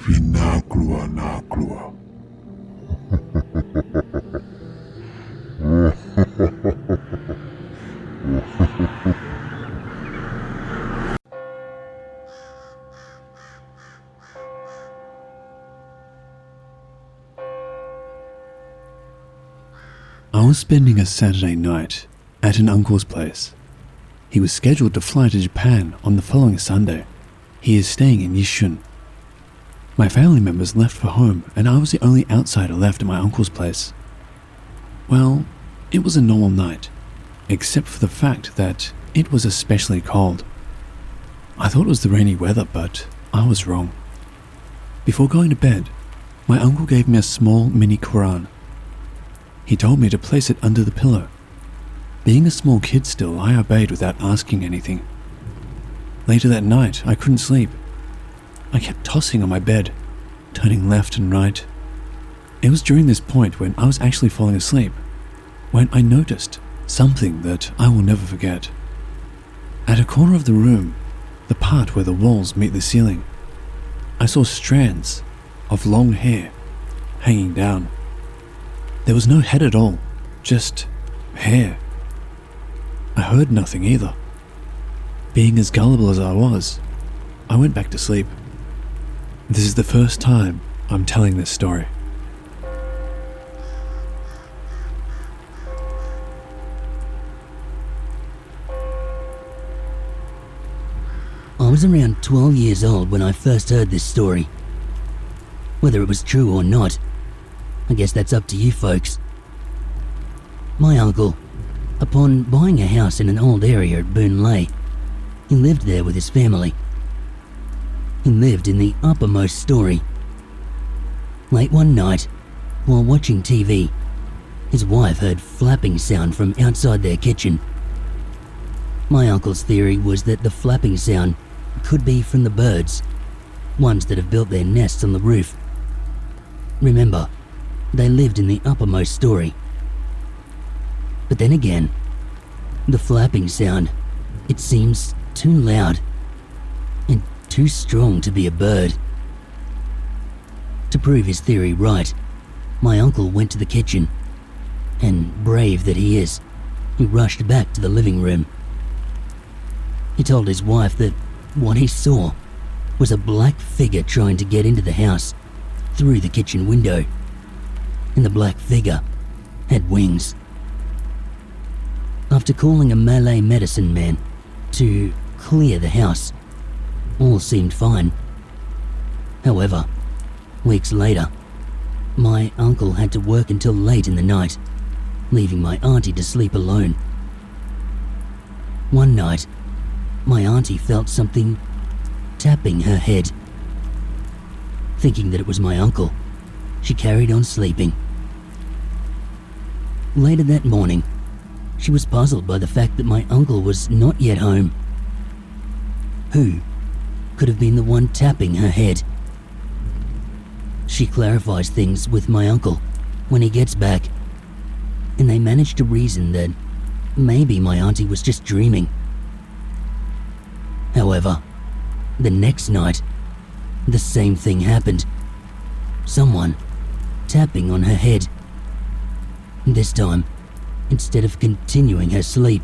ที่น่ากลัว I was spending a Saturday night at an uncle's place. He was scheduled to fly to Japan on the following Sunday. He is staying in Yishun. My family members left for home and I was the only outsider left at my uncle's place. Well, it was a normal night, except for the fact that it was especially cold. I thought it was the rainy weather, but I was wrong. Before going to bed, my uncle gave me a small mini Quran. He told me to place it under the pillow. Being a small kid still, I obeyed without asking anything. Later that night, I couldn't sleep. I kept tossing on my bed, turning left and right. It was during this point when I was actually falling asleep, when I noticed something that I will never forget. At a corner of the room, the part where the walls meet the ceiling, I saw strands of long hair hanging down. There was no head at all, just hair. I heard nothing either. Being as gullible as I was, I went back to sleep. This is the first time I'm telling this story. I was around 12 years old when I first heard this story. Whether it was true or not, I guess that's up to you folks. My uncle, upon buying a house in an old area at Boon Lay, he lived there with his family. He lived in the uppermost story. Late one night, while watching TV, his wife heard flapping sound from outside their kitchen. My uncle's theory was that the flapping sound could be from the birds, ones that have built their nests on the roof. Remember, they lived in the uppermost story. But then again, the flapping sound, it seems too loud and too strong to be a bird. To prove his theory right, my uncle went to the kitchen, and brave that he is, he rushed back to the living room. He told his wife that what he saw was a black figure trying to get into the house through the kitchen window, and the black figure had wings. After calling a Malay medicine man to clear the house, all seemed fine. However, weeks later, my uncle had to work until late in the night, leaving my auntie to sleep alone. One night, my auntie felt something tapping her head. Thinking that it was my uncle, she carried on sleeping. Later that morning, she was puzzled by the fact that my uncle was not yet home. Who could have been the one tapping her head? She clarifies things with my uncle when he gets back, and they manage to reason that maybe my auntie was just dreaming. However, the next night, the same thing happened. Someone tapping on her head. This time, instead of continuing her sleep,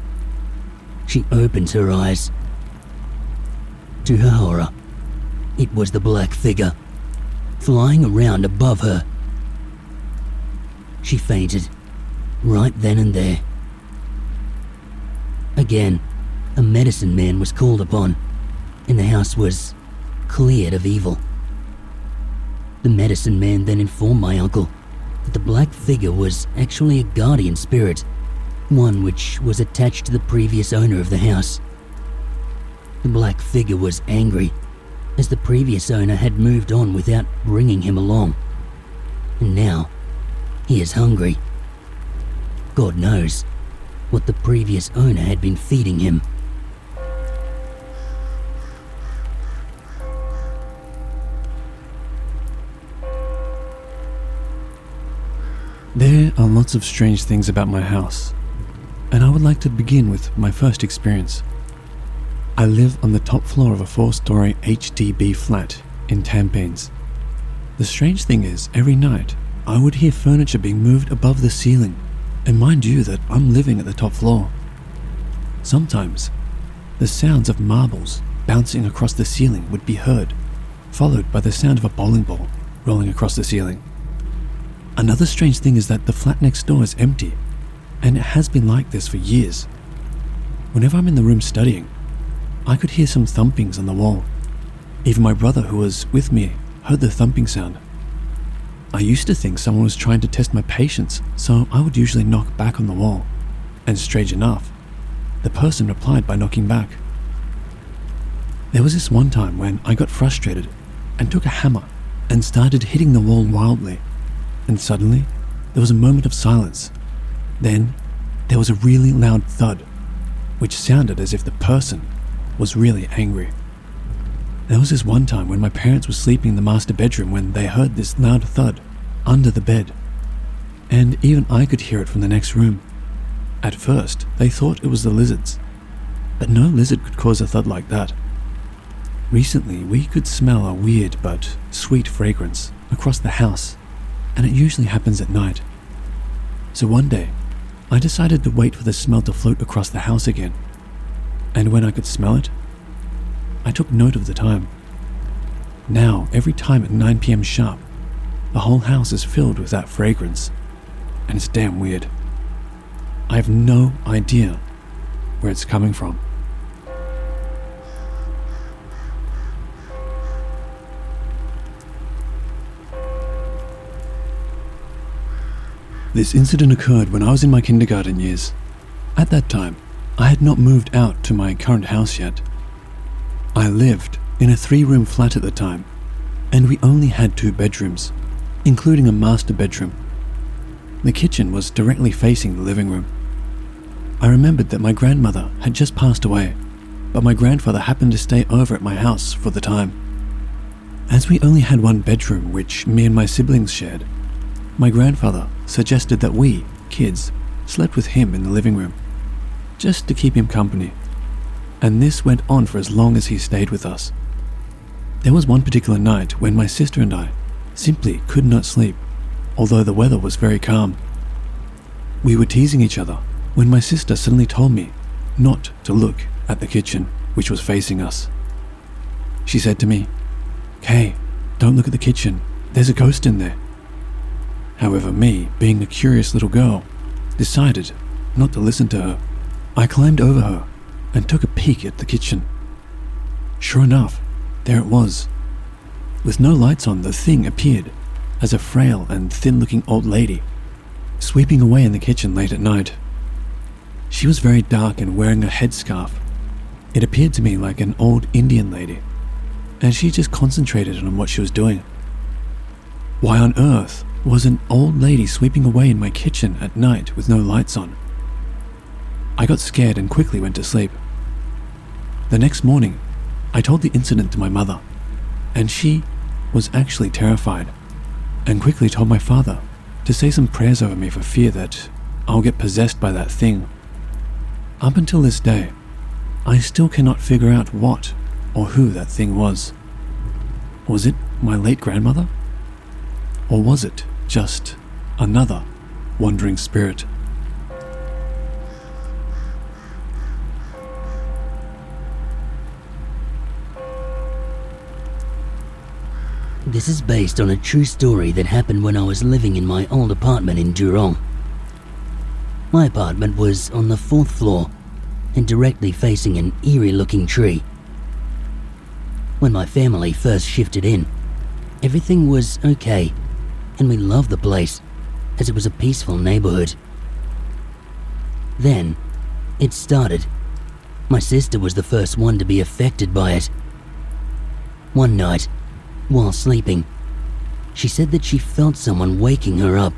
she opens her eyes. To her horror, it was the black figure, flying around above her. She fainted, right then and there. Again, a medicine man was called upon, and the house was cleared of evil. The medicine man then informed my uncle that the black figure was actually a guardian spirit, one which was attached to the previous owner of the house. The black figure was angry, as the previous owner had moved on without bringing him along, and now he is hungry. God knows what the previous owner had been feeding him. There are lots of strange things about my house, and I would like to begin with my first experience. I live on the top floor of a 4-story HDB flat in Tampines. The strange thing is, every night, I would hear furniture being moved above the ceiling, and mind you that I'm living at the top floor. Sometimes, the sounds of marbles bouncing across the ceiling would be heard, followed by the sound of a bowling ball rolling across the ceiling. Another strange thing is that the flat next door is empty, and it has been like this for years. Whenever I'm in the room studying, I could hear some thumpings on the wall. Even my brother, who was with me, heard the thumping sound. I used to think someone was trying to test my patience, so I would usually knock back on the wall, and strange enough, the person replied by knocking back. There was this one time when I got frustrated and took a hammer and started hitting the wall wildly, and suddenly there was a moment of silence. Then there was a really loud thud, which sounded as if the person was really angry. There was this one time when my parents were sleeping in the master bedroom when they heard this loud thud under the bed, and even I could hear it from the next room. At first, they thought it was the lizards, but no lizard could cause a thud like that. Recently, we could smell a weird but sweet fragrance across the house, and it usually happens at night. So one day, I decided to wait for the smell to float across the house again, and when I could smell it, I took note of the time. Now, every time at 9 p.m. sharp, the whole house is filled with that fragrance, and it's damn weird. I have no idea where it's coming from. This incident occurred when I was in my kindergarten years. At that time, I had not moved out to my current house yet. I lived in a 3-room flat at the time, and we only had 2 bedrooms, including a master bedroom. The kitchen was directly facing the living room. I remembered that my grandmother had just passed away, but my grandfather happened to stay over at my house for the time. As we only had 1 bedroom, which me and my siblings shared, my grandfather suggested that we, kids, slept with him in the living room, just to keep him company, and this went on for as long as he stayed with us. There was one particular night when my sister and I simply could not sleep, although the weather was very calm. We were teasing each other when my sister suddenly told me not to look at the kitchen, which was facing us. She said to me, "Kay, don't look at the kitchen, there's a ghost in there." However, me, being a curious little girl, decided not to listen to her. I climbed over her and took a peek at the kitchen. Sure enough, there it was. With no lights on, the thing appeared as a frail and thin-looking old lady, sweeping away in the kitchen late at night. She was very dark and wearing a headscarf. It appeared to me like an old Indian lady, and she just concentrated on what she was doing. Why on earth was an old lady sweeping away in my kitchen at night with no lights on? I got scared and quickly went to sleep. The next morning, I told the incident to my mother, and she was actually terrified, and quickly told my father to say some prayers over me for fear that I'll get possessed by that thing. Up until this day, I still cannot figure out what or who that thing was. Was it my late grandmother? Or was it just another wandering spirit? This is based on a true story that happened when I was living in my old apartment in Jurong. My apartment was on the 4th floor and directly facing an eerie-looking tree. When my family first shifted in, everything was okay, and we loved the place as it was a peaceful neighborhood. Then, it started. My sister was the first one to be affected by it. One night, while sleeping, she said that she felt someone waking her up.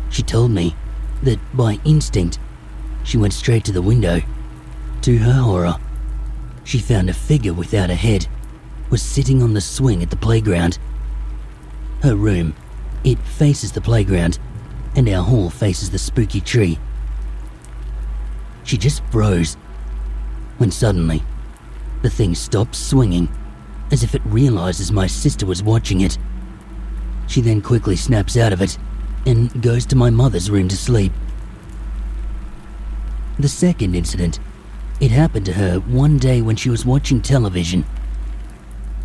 She told me that by instinct, she went straight to the window. To her horror, she found a figure without a head was sitting on the swing at the playground. Her room, it faces the playground, and our hall faces the spooky tree. She just froze, when suddenly, the thing stopped swinging, as if it realizes my sister was watching it, She then quickly snaps out of it and goes to my mother's room to sleep. The second incident, it happened to her one day when she was watching television.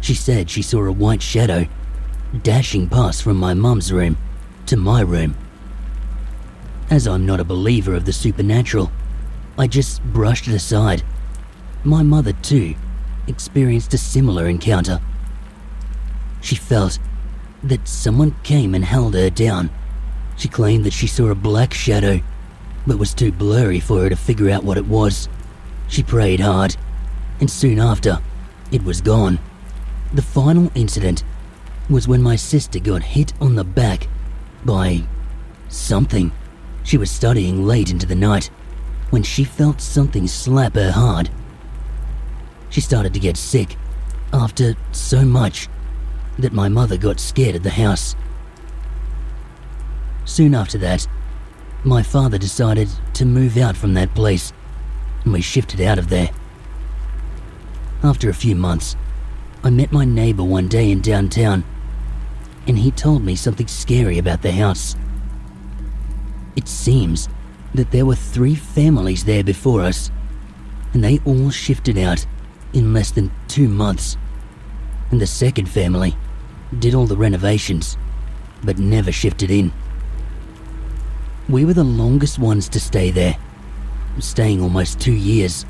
She said she saw a white shadow dashing past from my mum's room to my room. As I'm not a believer of the supernatural, I just brushed it aside. My mother, too, experienced a similar encounter. She felt that someone came and held her down. She claimed that she saw a black shadow, but was too blurry for her to figure out what it was. She prayed hard, and soon after, it was gone. The final incident was when my sister got hit on the back by something. She was studying late into the night when she felt something slap her hard. She started to get sick after so much that my mother got scared at the house. Soon after that, my father decided to move out from that place, and we shifted out of there. After a few months, I met my neighbor one day in downtown, and he told me something scary about the house. It seems that there were 3 families there before us, and they all shifted out in less than 2 months. And the second family did all the renovations, but never shifted in. We were the longest ones to stay there, staying almost 2 years.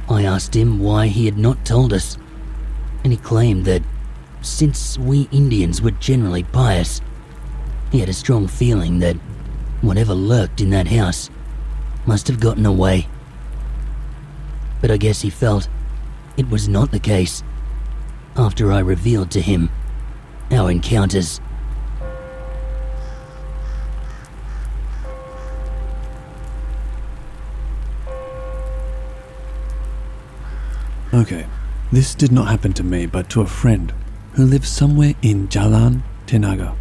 I asked him why he had not told us, and he claimed that since we Indians were generally pious, he had a strong feeling that whatever lurked in that house must have gotten away. But I guess he felt it was not the case after I revealed to him our encounters. Okay, this did not happen to me, but to a friend who lives somewhere in Jalan Tenaga.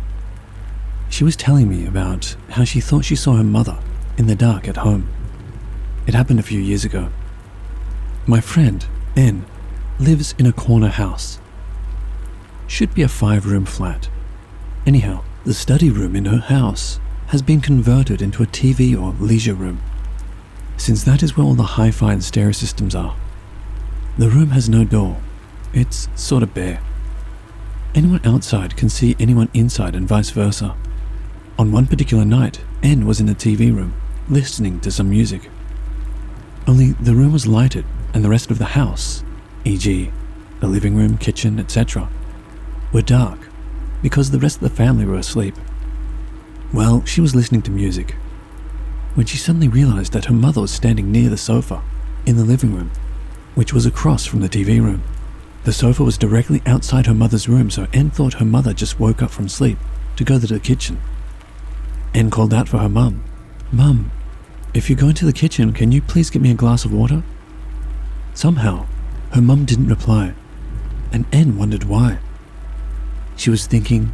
She was telling me about how she thought she saw her mother in the dark at home. It happened a few years ago. My friend, N, lives in a corner house. Should be a 5-room flat. Anyhow, the study room in her house has been converted into a TV or leisure room, since that is where all the hi-fi and stereo systems are. The room has no door. It's sort of bare. Anyone outside can see anyone inside and vice versa. On one particular night, N was in the TV room, listening to some music. Only the room was lighted and the rest of the house, e.g. the living room, kitchen, etc., were dark because the rest of the family were asleep. Well, she was listening to music when she suddenly realized that her mother was standing near the sofa in the living room, which was across from the TV room. The sofa was directly outside her mother's room, so N thought her mother just woke up from sleep to go to the kitchen. N called out for her mum. "Mum, if you go into the kitchen, can you please get me a glass of water?" Somehow, her mum didn't reply, and N wondered why. She was thinking,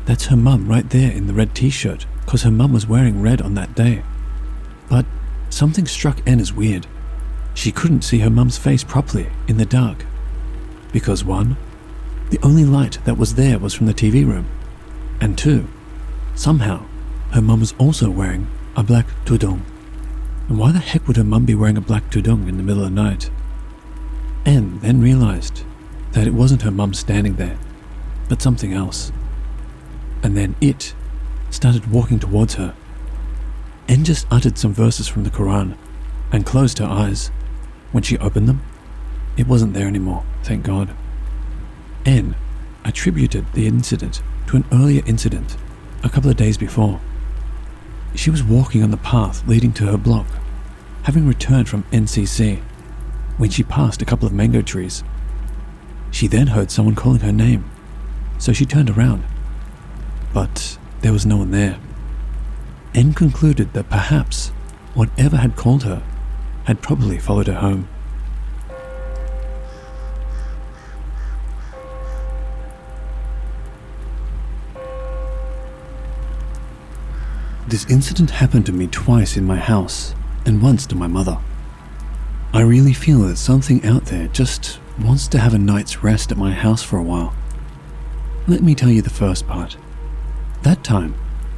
that's her mum right there in the red t-shirt, because her mum was wearing red on that day. But something struck N as weird. She couldn't see her mum's face properly in the dark, because 1, the only light that was there was from the TV room, and 2, somehow, her mum was also wearing a black tudung. And why the heck would her mum be wearing a black tudung in the middle of the night? N then realized that it wasn't her mum standing there, but something else. And then it started walking towards her. N just uttered some verses from the Quran and closed her eyes. When she opened them, it wasn't there anymore, thank God. N attributed the incident to an earlier incident a couple of days before. She was walking on the path leading to her block, having returned from NCC, when she passed a couple of mango trees. She then heard someone calling her name, so she turned around, but there was no one there. N concluded that perhaps whatever had called her had probably followed her home. This incident happened to me twice in my house and once to my mother. I really feel that something out there just wants to have a night's rest at my house for a while. Let me tell you the first part. That time,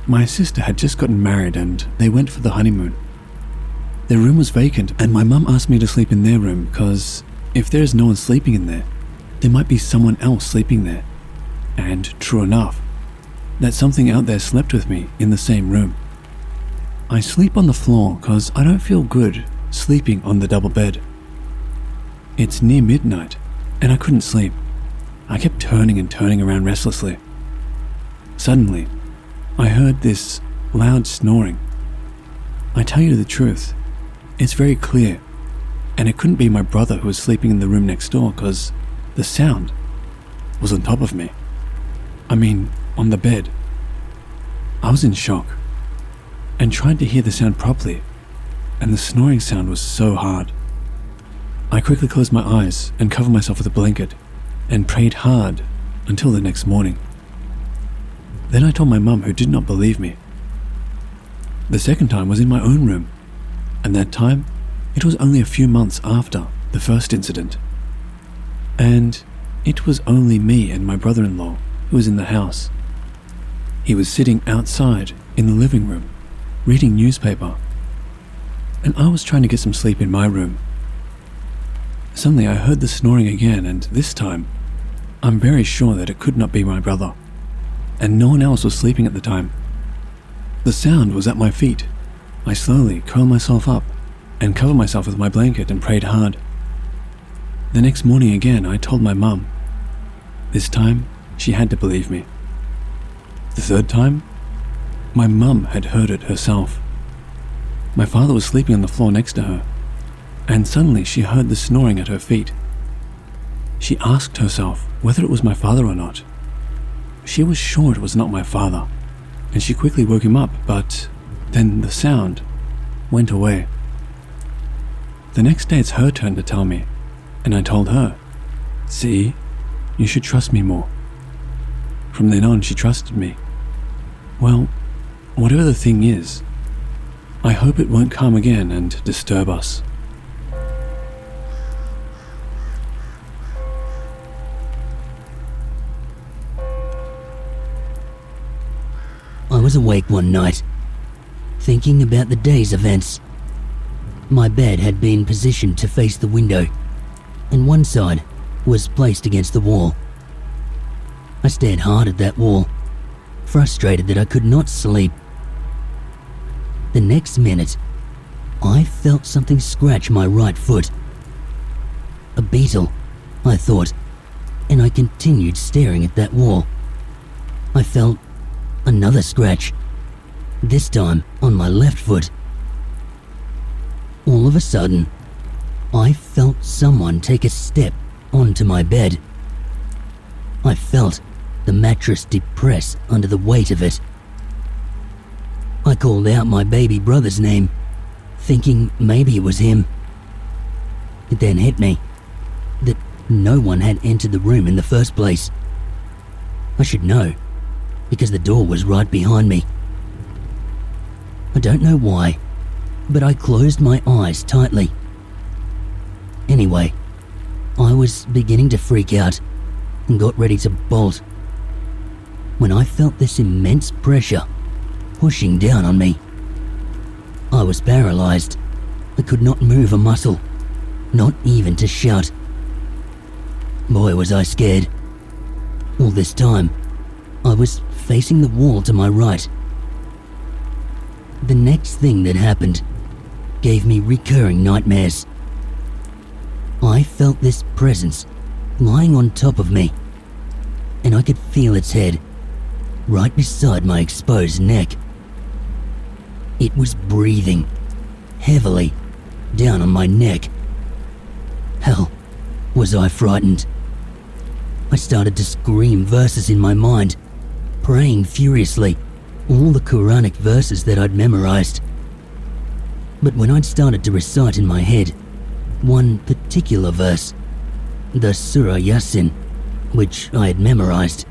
my sister had just gotten married and they went for the honeymoon. Their room was vacant and my mum asked me to sleep in their room because if there is no one sleeping in there, there might be someone else sleeping there. And true enough, that something out there slept with me in the same room. I sleep on the floor because I don't feel good sleeping on the double bed. It's near midnight and I couldn't sleep. I kept turning and turning around restlessly. Suddenly, I heard this loud snoring. I tell you the truth, it's very clear, and it couldn't be my brother who was sleeping in the room next door because the sound was on top of me. I mean, on the bed. I was in shock and tried to hear the sound properly, and the snoring sound was so hard. I quickly closed my eyes and covered myself with a blanket and prayed hard until the next morning. Then I told my mum, who did not believe me. The second time was in my own room, and that time it was only a few months after the first incident. And it was only me and my brother-in-law who was in the house. He was sitting outside in the living room, reading newspaper, and I was trying to get some sleep in my room. Suddenly I heard the snoring again, and this time I'm very sure that it could not be my brother, and no one else was sleeping at the time. The sound was at my feet. I slowly curled myself up and covered myself with my blanket and prayed hard. The next morning again, I told my mum. This time, she had to believe me. The third time, my mum had heard it herself. My father was sleeping on the floor next to her, and suddenly she heard the snoring at her feet. She asked herself whether it was my father or not. She was sure it was not my father, and she quickly woke him up, but then the sound went away. The next day it's her turn to tell me, and I told her, "See, you should trust me more." From then on, she trusted me. Well, whatever the thing is, I hope it won't come again and disturb us. I was awake one night, thinking about the day's events. My bed had been positioned to face the window, and one side was placed against the wall. I stared hard at that wall, frustrated that I could not sleep. The next minute, I felt something scratch my right foot. A beetle, I thought, and I continued staring at that wall. I felt another scratch, this time on my left foot. All of a sudden, I felt someone take a step onto my bed. I felt the mattress depress under the weight of it. I called out my baby brother's name, thinking maybe it was him. It then hit me that no one had entered the room in the first place. I should know, because the door was right behind me. I don't know why, but I closed my eyes tightly. Anyway, I was beginning to freak out and got ready to bolt when I felt this immense pressure pushing down on me. I was paralyzed. I could not move a muscle, not even to shout. Boy, was I scared. All this time, I was facing the wall to my right. The next thing that happened gave me recurring nightmares. I felt this presence lying on top of me, and I could feel its head right beside my exposed neck. It was breathing heavily down on my neck. Hell, was I frightened. I started to scream verses in my mind, praying furiously all the Quranic verses that I'd memorized. But when I'd started to recite in my head one particular verse, the Surah Yasin, which I had memorized,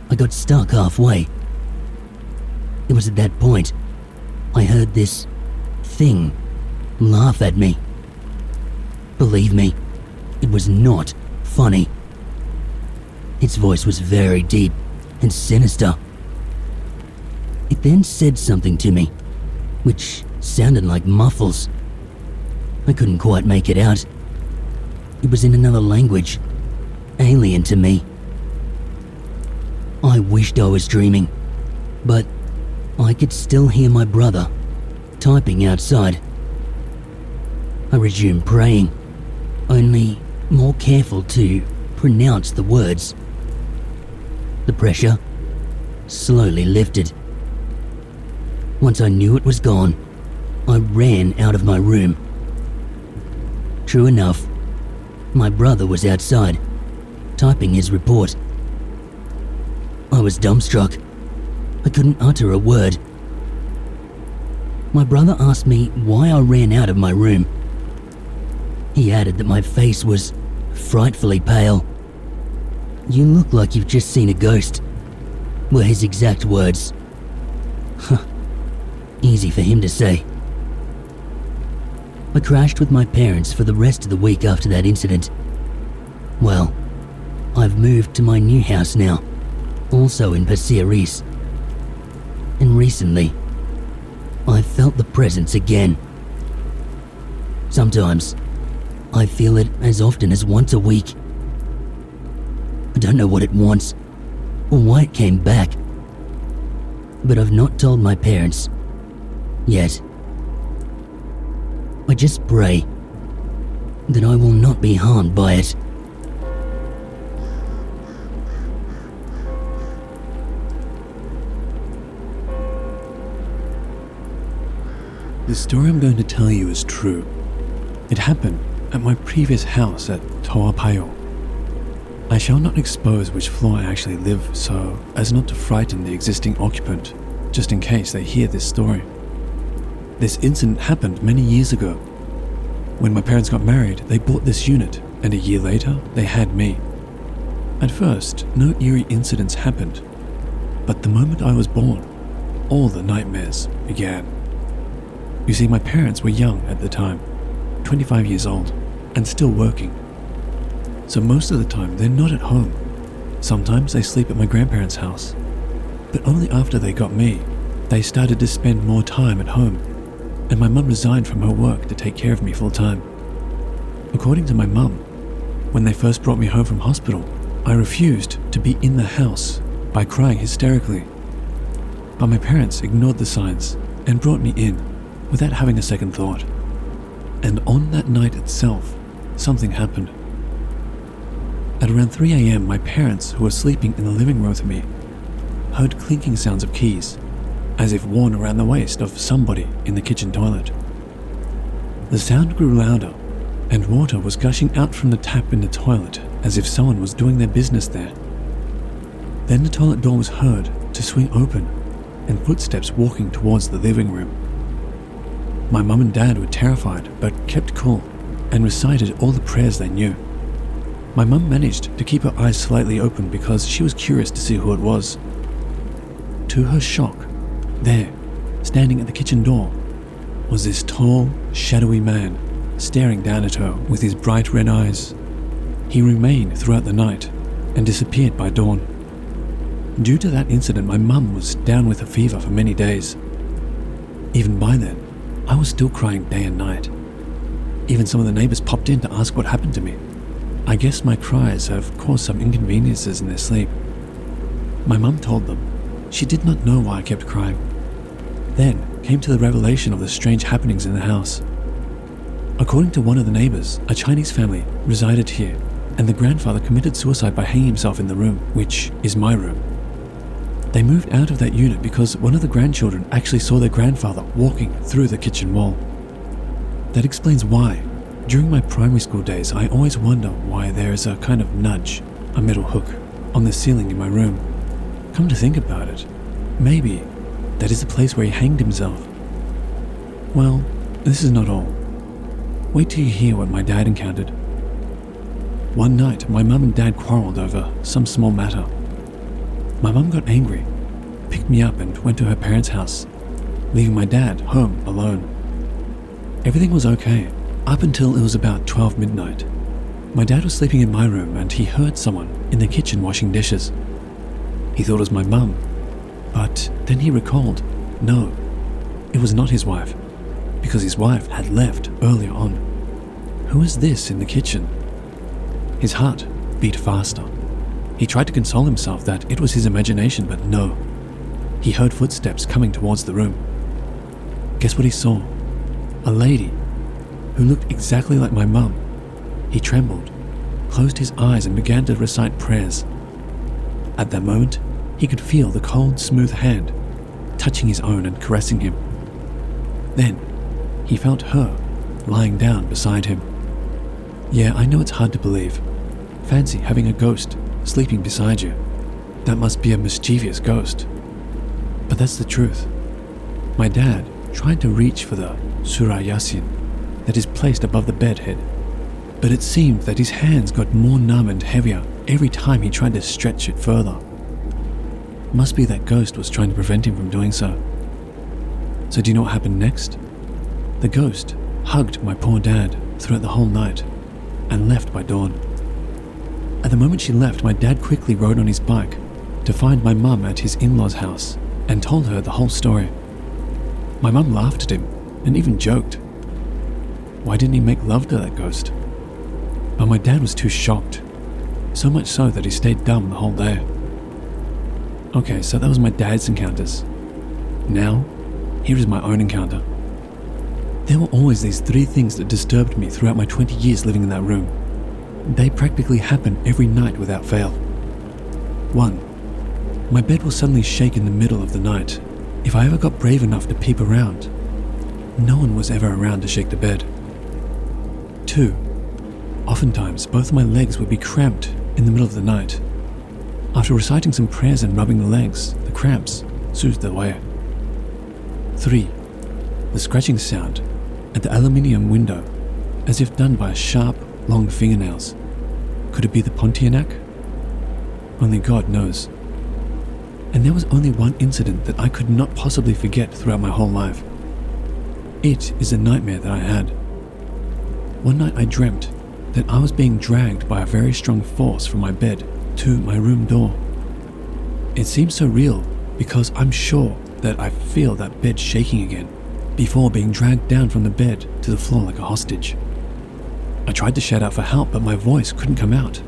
I got stuck halfway. It was at that point I heard this thing laugh at me. Believe me, it was not funny. Its voice was very deep and sinister. It then said something to me, which sounded like muffles. I couldn't quite make it out. It was in another language, alien to me. I wished I was dreaming, but I could still hear my brother typing outside. I resumed praying, only more careful to pronounce the words. The pressure slowly lifted. Once I knew it was gone, I ran out of my room. True enough, my brother was outside, typing his report. I was dumbstruck. I couldn't utter a word. My brother asked me why I ran out of my room. He added that my face was frightfully pale. "You look like you've just seen a ghost," were his exact words. Huh, easy for him to say. I crashed with my parents for the rest of the week after that incident. Well, I've moved to my new house now, also in Pasir Ris. And recently, I felt the presence again. Sometimes, I feel it as often as once a week. I don't know what it wants, or why it came back. But I've not told my parents, yet. I just pray that I will not be harmed by it. The story I'm going to tell you is true. It happened at my previous house at Thailand. I shall not expose which floor I actually live so as not to frighten the existing occupant, just in case they hear this story. This incident happened many years ago. When my parents got married, they bought this unit, and a year later, they had me. At first, no eerie incidents happened, but the moment I was born, all the nightmares began. You see, my parents were young at the time, 25 years old, and still working. So most of the time, they're not at home. Sometimes they sleep at my grandparents' house. But only after they got me, they started to spend more time at home, and my mum resigned from her work to take care of me full time. According to my mum, when they first brought me home from hospital, I refused to be in the house by crying hysterically. But my parents ignored the signs and brought me in without having a second thought. And on that night itself, something happened. At around 3 a.m, my parents, who were sleeping in the living room with me, heard clinking sounds of keys, as if worn around the waist of somebody in the kitchen toilet. The sound grew louder, and water was gushing out from the tap in the toilet as if someone was doing their business there. Then the toilet door was heard to swing open, and footsteps walking towards the living room. My mum and dad were terrified but kept cool and recited all the prayers they knew. My mum managed to keep her eyes slightly open because she was curious to see who it was. To her shock, there, standing at the kitchen door, was this tall, shadowy man staring down at her with his bright red eyes. He remained throughout the night and disappeared by dawn. Due to that incident, my mum was down with a fever for many days. Even by then, I was still crying day and night. Even some of the neighbors popped in to ask what happened to me. I guess my cries have caused some inconveniences in their sleep. My mum told them she did not know why I kept crying. Then came to the revelation of the strange happenings in the house. According to one of the neighbors, a Chinese family resided here, and the grandfather committed suicide by hanging himself in the room, which is my room. They moved out of that unit because one of the grandchildren actually saw their grandfather walking through the kitchen wall. That explains why, during my primary school days, I always wonder why there is a kind of nudge, a metal hook, on the ceiling in my room. Come to think about it, maybe that is the place where he hanged himself. Well, this is not all. Wait till you hear what my dad encountered. One night, my mum and dad quarreled over some small matter. My mum got angry, picked me up and went to her parents' house, leaving my dad home alone. Everything was okay, up until it was about 12 midnight. My dad was sleeping in my room and he heard someone in the kitchen washing dishes. He thought it was my mum, but then he recalled, no, it was not his wife, because his wife had left earlier on. Who is this in the kitchen? His heart beat faster. He tried to console himself that it was his imagination, but no. He heard footsteps coming towards the room. Guess what he saw? A lady who looked exactly like my mum. He trembled, closed his eyes and began to recite prayers. At that moment, he could feel the cold, smooth hand touching his own and caressing him. Then, he felt her lying down beside him. Yeah, I know it's hard to believe. Fancy having a ghost sleeping beside you. That must be a mischievous ghost. But that's the truth. My dad tried to reach for the Surah Yasin that is placed above the bed head, but it seemed that his hands got more numb and heavier every time he tried to stretch it further. Must be that ghost was trying to prevent him from doing so. So do you know what happened next? The ghost hugged my poor dad throughout the whole night and left by dawn. At the moment she left, my dad quickly rode on his bike to find my mum at his in-laws' house and told her the whole story. My mum laughed at him and even joked. Why didn't he make love to that ghost? But my dad was too shocked, so much so that he stayed dumb the whole day. Okay, so that was my dad's encounters. Now, here is my own encounter. There were always these 3 things that disturbed me throughout my 20 years living in that room. They practically happened every night without fail. 1. My bed will suddenly shake in the middle of the night. If I ever got brave enough to peep around, no one was ever around to shake the bed. 2. Oftentimes, both my legs would be cramped in the middle of the night. After reciting some prayers and rubbing the legs, the cramps soothed away. 3. The scratching sound at the aluminium window, as if done by sharp, long fingernails. Could it be the Pontianak? Only God knows. And there was only one incident that I could not possibly forget throughout my whole life. It is a nightmare that I had. One night I dreamt that I was being dragged by a very strong force from my bed to my room door. It seems so real because I'm sure that I feel that bed shaking again before being dragged down from the bed to the floor like a hostage. I tried to shout out for help, but my voice couldn't come out.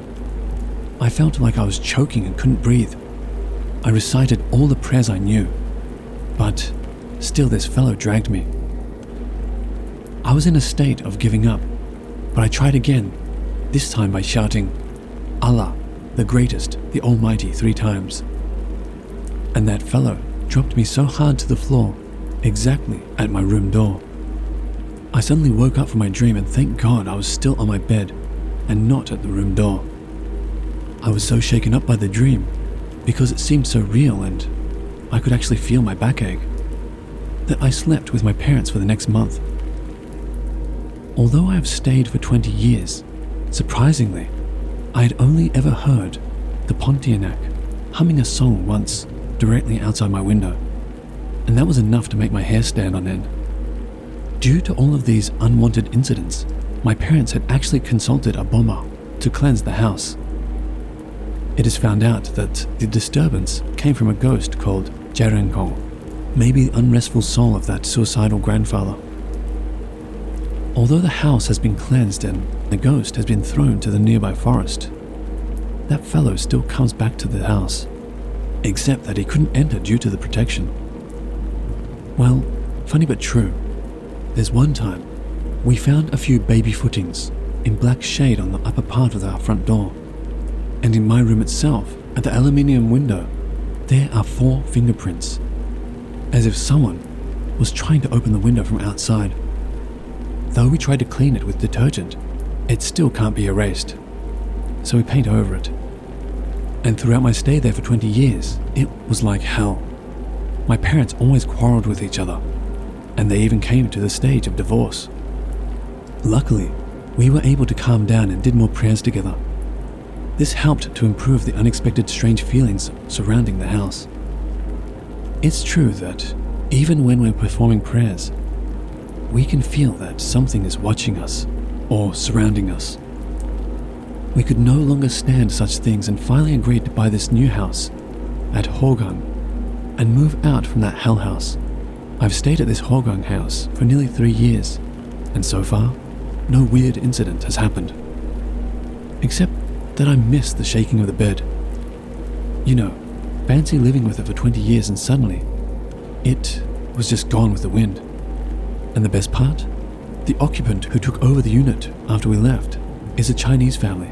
I felt like I was choking and couldn't breathe. I recited all the prayers I knew, but still this fellow dragged me. I was in a state of giving up, but I tried again, this time by shouting, Allah, the greatest, the almighty 3 times. And that fellow dropped me so hard to the floor, exactly at my room door. I suddenly woke up from my dream and thank God I was still on my bed and not at the room door. I was so shaken up by the dream because it seemed so real and I could actually feel my backache that I slept with my parents for the next month. Although I have stayed for 20 years, surprisingly, I had only ever heard the Pontianak humming a song once directly outside my window, and that was enough to make my hair stand on end. Due to all of these unwanted incidents, my parents had actually consulted a bomber to cleanse the house. It is found out that the disturbance came from a ghost called Jarenkong, maybe the unrestful soul of that suicidal grandfather. Although the house has been cleansed and the ghost has been thrown to the nearby forest, that fellow still comes back to the house, except that he couldn't enter due to the protection. Well, funny but true, there's one time we found a few baby footings in black shade on the upper part of our front door, and in my room itself, at the aluminium window, there are 4 fingerprints, as if someone was trying to open the window from outside. Though we tried to clean it with detergent, it still can't be erased, so we paint over it. And throughout my stay there for 20 years, it was like hell. My parents always quarreled with each other, and they even came to the stage of divorce. Luckily, we were able to calm down and did more prayers together. This helped to improve the unexpected strange feelings surrounding the house. It's true that even when we're performing prayers, we can feel that something is watching us or surrounding us. We could no longer stand such things and finally agreed to buy this new house at Hogang and move out from that hell house. I've stayed at this Hogang house for nearly 3 years, and so far, no weird incident has happened. Except that I miss the shaking of the bed. You know, fancy living with it for 20 years and suddenly, it was just gone with the wind. And the best part? The occupant who took over the unit after we left is a Chinese family,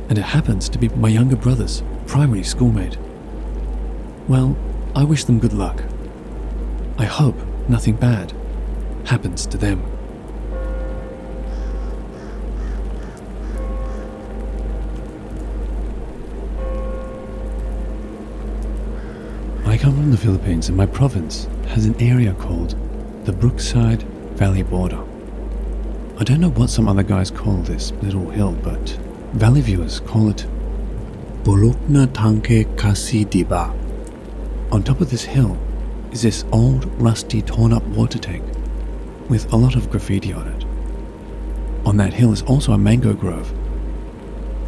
and it happens to be my younger brother's primary schoolmate. Well, I wish them good luck. I hope nothing bad happens to them. I come from the Philippines, and my province has an area called the Brookside Valley Border. I don't know what some other guys call this little hill, but valley viewers call it Bulukna Tanke Kasi Diba. On top of this hill is this old, rusty, torn-up water tank with a lot of graffiti on it. On that hill is also a mango grove.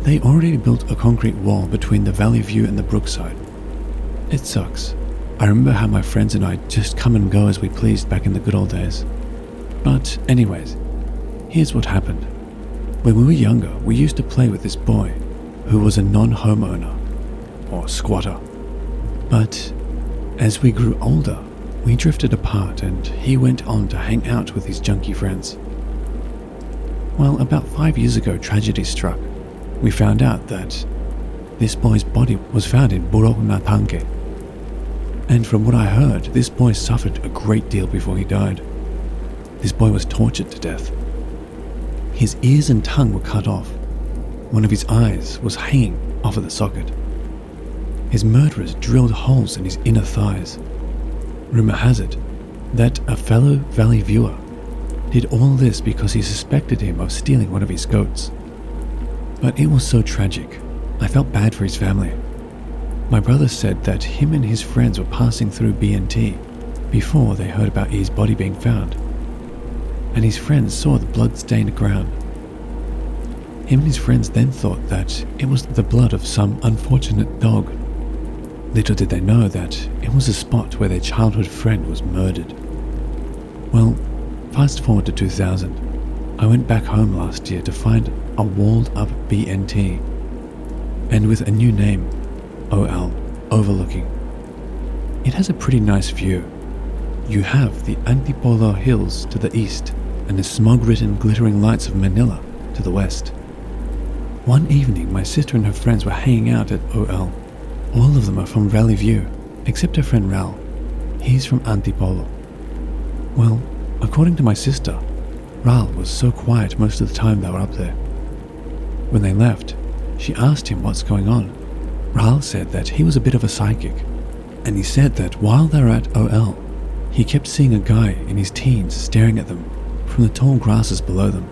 They already built a concrete wall between the valley view and the Brookside. It sucks. I remember how my friends and I just come and go as we pleased back in the good old days. But anyways, here's what happened. When we were younger, we used to play with this boy who was a non-homeowner, or squatter. But as we grew older, we drifted apart and he went on to hang out with his junkie friends. Well, about 5 years ago, tragedy struck. We found out that this boy's body was found in Burok Natanke. And from what I heard, this boy suffered a great deal before he died. This boy was tortured to death. His ears and tongue were cut off. One of his eyes was hanging off of the socket. His murderers drilled holes in his inner thighs. Rumor has it that a fellow valley viewer did all this because he suspected him of stealing one of his goats. But it was so tragic, I felt bad for his family. My brother said that him and his friends were passing through BNT before they heard about E's body being found, and his friends saw the blood-stained ground. Him and his friends then thought that it was the blood of some unfortunate dog. Little did they know that it was a spot where their childhood friend was murdered. Well, fast forward to 2000. I went back home last year to find a walled-up BNT, and with a new name, OL, overlooking. It has a pretty nice view. You have the Antipolo Hills to the east and the smog-ridden glittering lights of Manila to the west. One evening, my sister and her friends were hanging out at OL. All of them are from Valley View, except her friend Ral. He's from Antipolo. Well, according to my sister, Ral was so quiet most of the time they were up there. When they left, she asked him what's going on. Ral said that he was a bit of a psychic, and he said that while they were at OL, he kept seeing a guy in his teens staring at them from the tall grasses below them.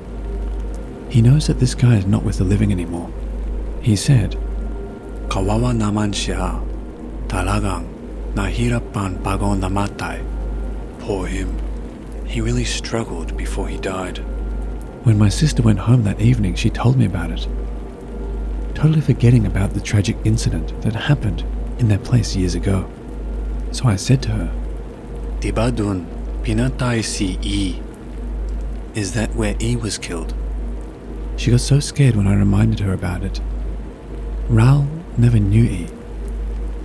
He knows that this guy is not with the living anymore. He said, "Kawawa naman siya. Talagang nahirapan bago namatay. Poor him. He really struggled before he died." When my sister went home that evening, she told me about it, totally forgetting about the tragic incident that happened in that place years ago. So I said to her, "Diba dun pinatay si E? Is that where E was killed?" She got so scared when I reminded her about it. Ral never knew E.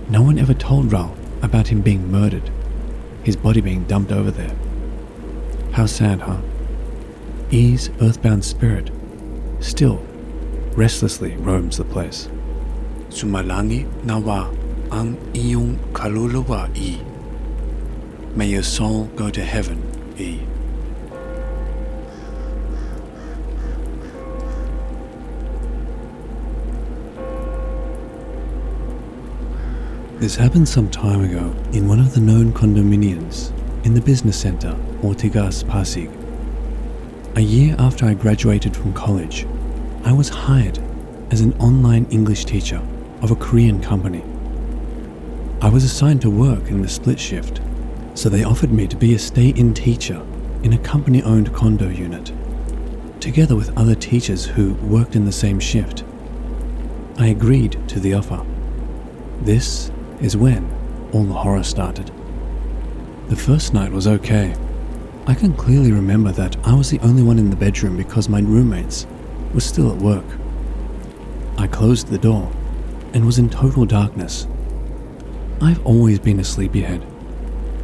No one ever told Ral about him being murdered, his body being dumped over there. How sad, huh? E's earthbound spirit still restlessly roams the place. Sumalangi nawa ang iyong kaluluwa, E. May your soul go to heaven, E. This happened some time ago in one of the known condominiums in the business center, Ortigas, Pasig. A year after I graduated from college, I was hired as an online English teacher of a Korean company. I was assigned to work in the split shift, so they offered me to be a stay-in teacher in a company-owned condo unit. Together with other teachers who worked in the same shift, I agreed to the offer. This is when all the horror started. The first night was okay. I can clearly remember that I was the only one in the bedroom because my roommates were still at work. I closed the door and was in total darkness. I've always been a sleepyhead.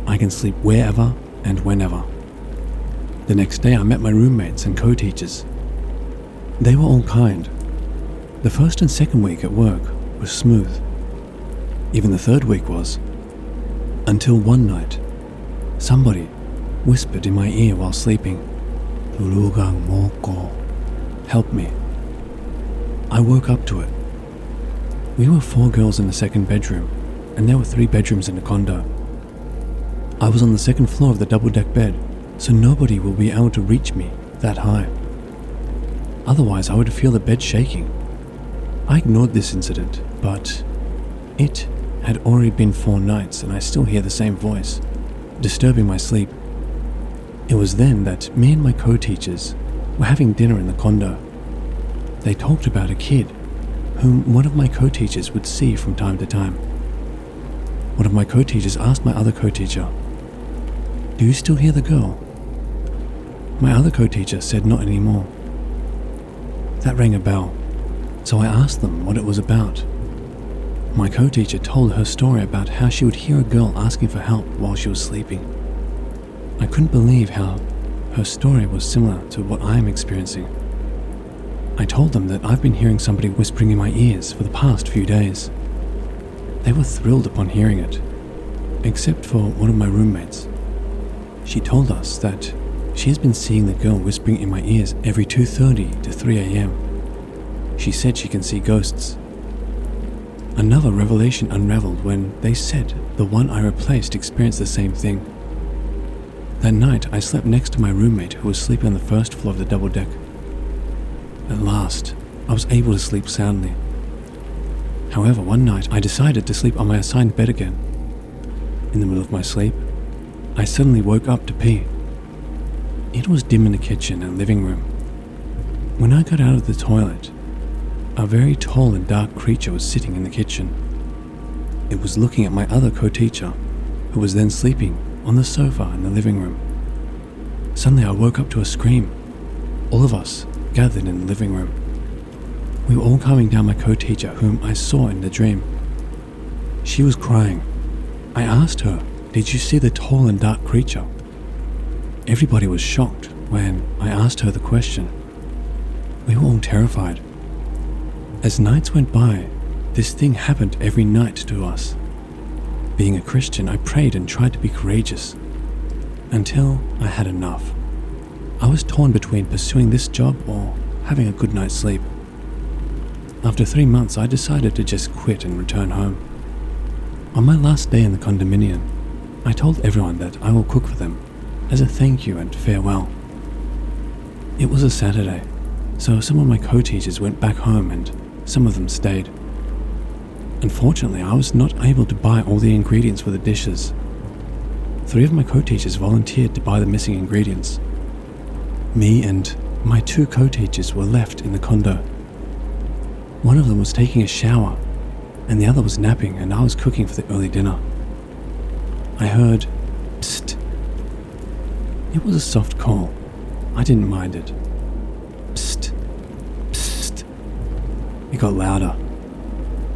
I can sleep wherever and whenever. The next day I met my roommates and co-teachers. They were all kind. The first and second week at work was smooth. Even the third week was. Until one night, somebody whispered in my ear while sleeping, "Tulugang moko, help me." I woke up to it. We were 4 girls in the second bedroom, and there were 3 bedrooms in the condo. I was on the second floor of the double-deck bed, so nobody will be able to reach me that high. Otherwise, I would feel the bed shaking. I ignored this incident, but it had already been 4 nights and I still hear the same voice, disturbing my sleep. It was then that me and my co-teachers were having dinner in the condo. They talked about a kid whom one of my co-teachers would see from time to time. One of my co-teachers asked my other co-teacher, "Do you still hear the girl?" My other co-teacher said not anymore. That rang a bell, so I asked them what it was about. My co-teacher told her story about how she would hear a girl asking for help while she was sleeping. I couldn't believe how her story was similar to what I am experiencing. I told them that I've been hearing somebody whispering in my ears for the past few days. They were thrilled upon hearing it, except for one of my roommates. She told us that she has been seeing the girl whispering in my ears every 2:30 to 3 a.m. She said she can see ghosts. Another revelation unraveled when they said the one I replaced experienced the same thing. That night, I slept next to my roommate who was sleeping on the first floor of the double deck. At last, I was able to sleep soundly. However, one night I decided to sleep on my assigned bed again. In the middle of my sleep, I suddenly woke up to pee. It was dim in the kitchen and living room. When I got out of the toilet, a very tall and dark creature was sitting in the kitchen. It was looking at my other co-teacher, who was then sleeping on the sofa in the living room. Suddenly I woke up to a scream. All of us gathered in the living room. We were all calming down my co-teacher, whom I saw in the dream. She was crying. I asked her, "Did you see the tall and dark creature?" Everybody was shocked when I asked her the question. We were all terrified. As nights went by, this thing happened every night to us. Being a Christian, I prayed and tried to be courageous, until I had enough. I was torn between pursuing this job or having a good night's sleep. After 3 months, I decided to just quit and return home. On my last day in the condominium, I told everyone that I will cook for them as a thank you and farewell. It was a Saturday, so some of my co-teachers went back home and some of them stayed. Unfortunately, I was not able to buy all the ingredients for the dishes. 3 of my co-teachers volunteered to buy the missing ingredients. Me and my 2 co-teachers were left in the condo. One of them was taking a shower, and the other was napping, and I was cooking for the early dinner. I heard, "Psst." It was a soft call. I didn't mind it. Psst, psst. It got louder.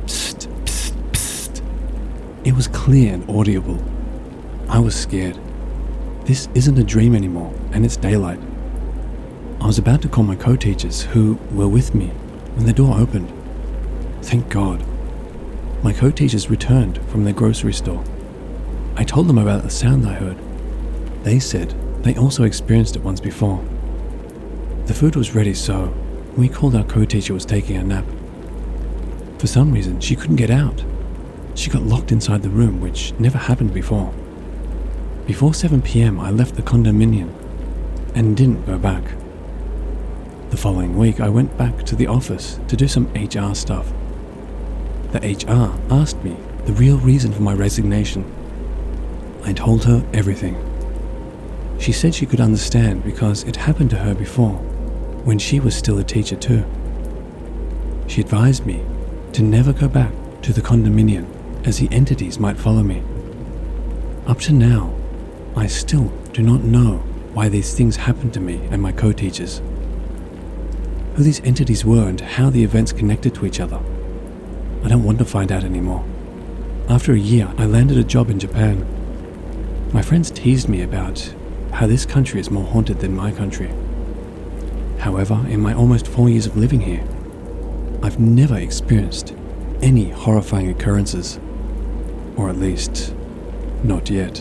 Psst, psst, psst. It was clear and audible. I was scared. This isn't a dream anymore, and it's daylight. I was about to call my co-teachers, who were with me, when the door opened. Thank God. My co-teachers returned from their grocery store. I told them about the sound I heard. They said they also experienced it once before. The food was ready, so we called our co-teacher was taking a nap. For some reason, she couldn't get out. She got locked inside the room, which never happened before. Before 7 p.m, I left the condominium and didn't go back. The following week, I went back to the office to do some HR stuff. The HR asked me the real reason for my resignation. I told her everything. She said she could understand because it happened to her before, when she was still a teacher too. She advised me to never go back to the condominium as the entities might follow me. Up to now, I still do not know why these things happened to me and my co-teachers, who these entities were and how the events connected to each other. I don't want to find out anymore. After a year, I landed a job in Japan. My friends teased me about how this country is more haunted than my country. However, in my almost 4 years of living here, I've never experienced any horrifying occurrences, or at least, not yet.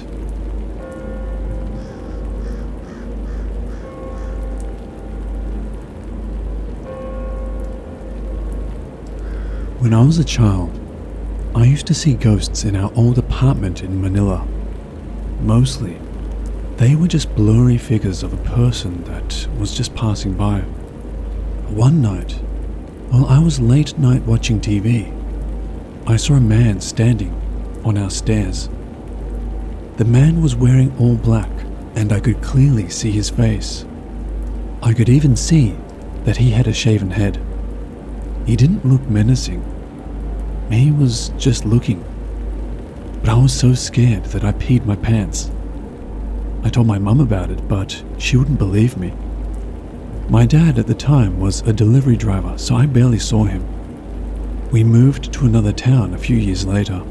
When I was a child, I used to see ghosts in our old apartment in Manila. Mostly, they were just blurry figures of a person that was just passing by. One night, while I was late night watching TV, I saw a man standing on our stairs. The man was wearing all black, and I could clearly see his face. I could even see that he had a shaven head. He didn't look menacing. He was just looking. But I was so scared that I peed my pants. I told my mum about it, but she wouldn't believe me. My dad at the time was a delivery driver, so I barely saw him. We moved to another town a few years later.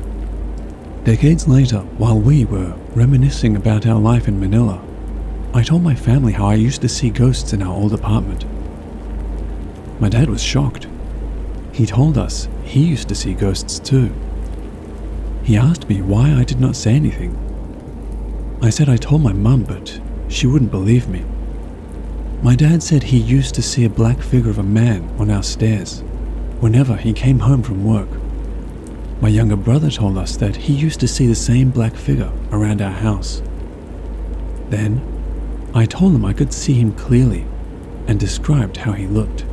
Decades later, while we were reminiscing about our life in Manila, I told my family how I used to see ghosts in our old apartment. My dad was shocked. He told us he used to see ghosts too. He asked me why I did not say anything. I said I told my mum, but she wouldn't believe me. My dad said he used to see a black figure of a man on our stairs whenever he came home from work. My younger brother told us that he used to see the same black figure around our house. Then, I told him I could see him clearly and described how he looked.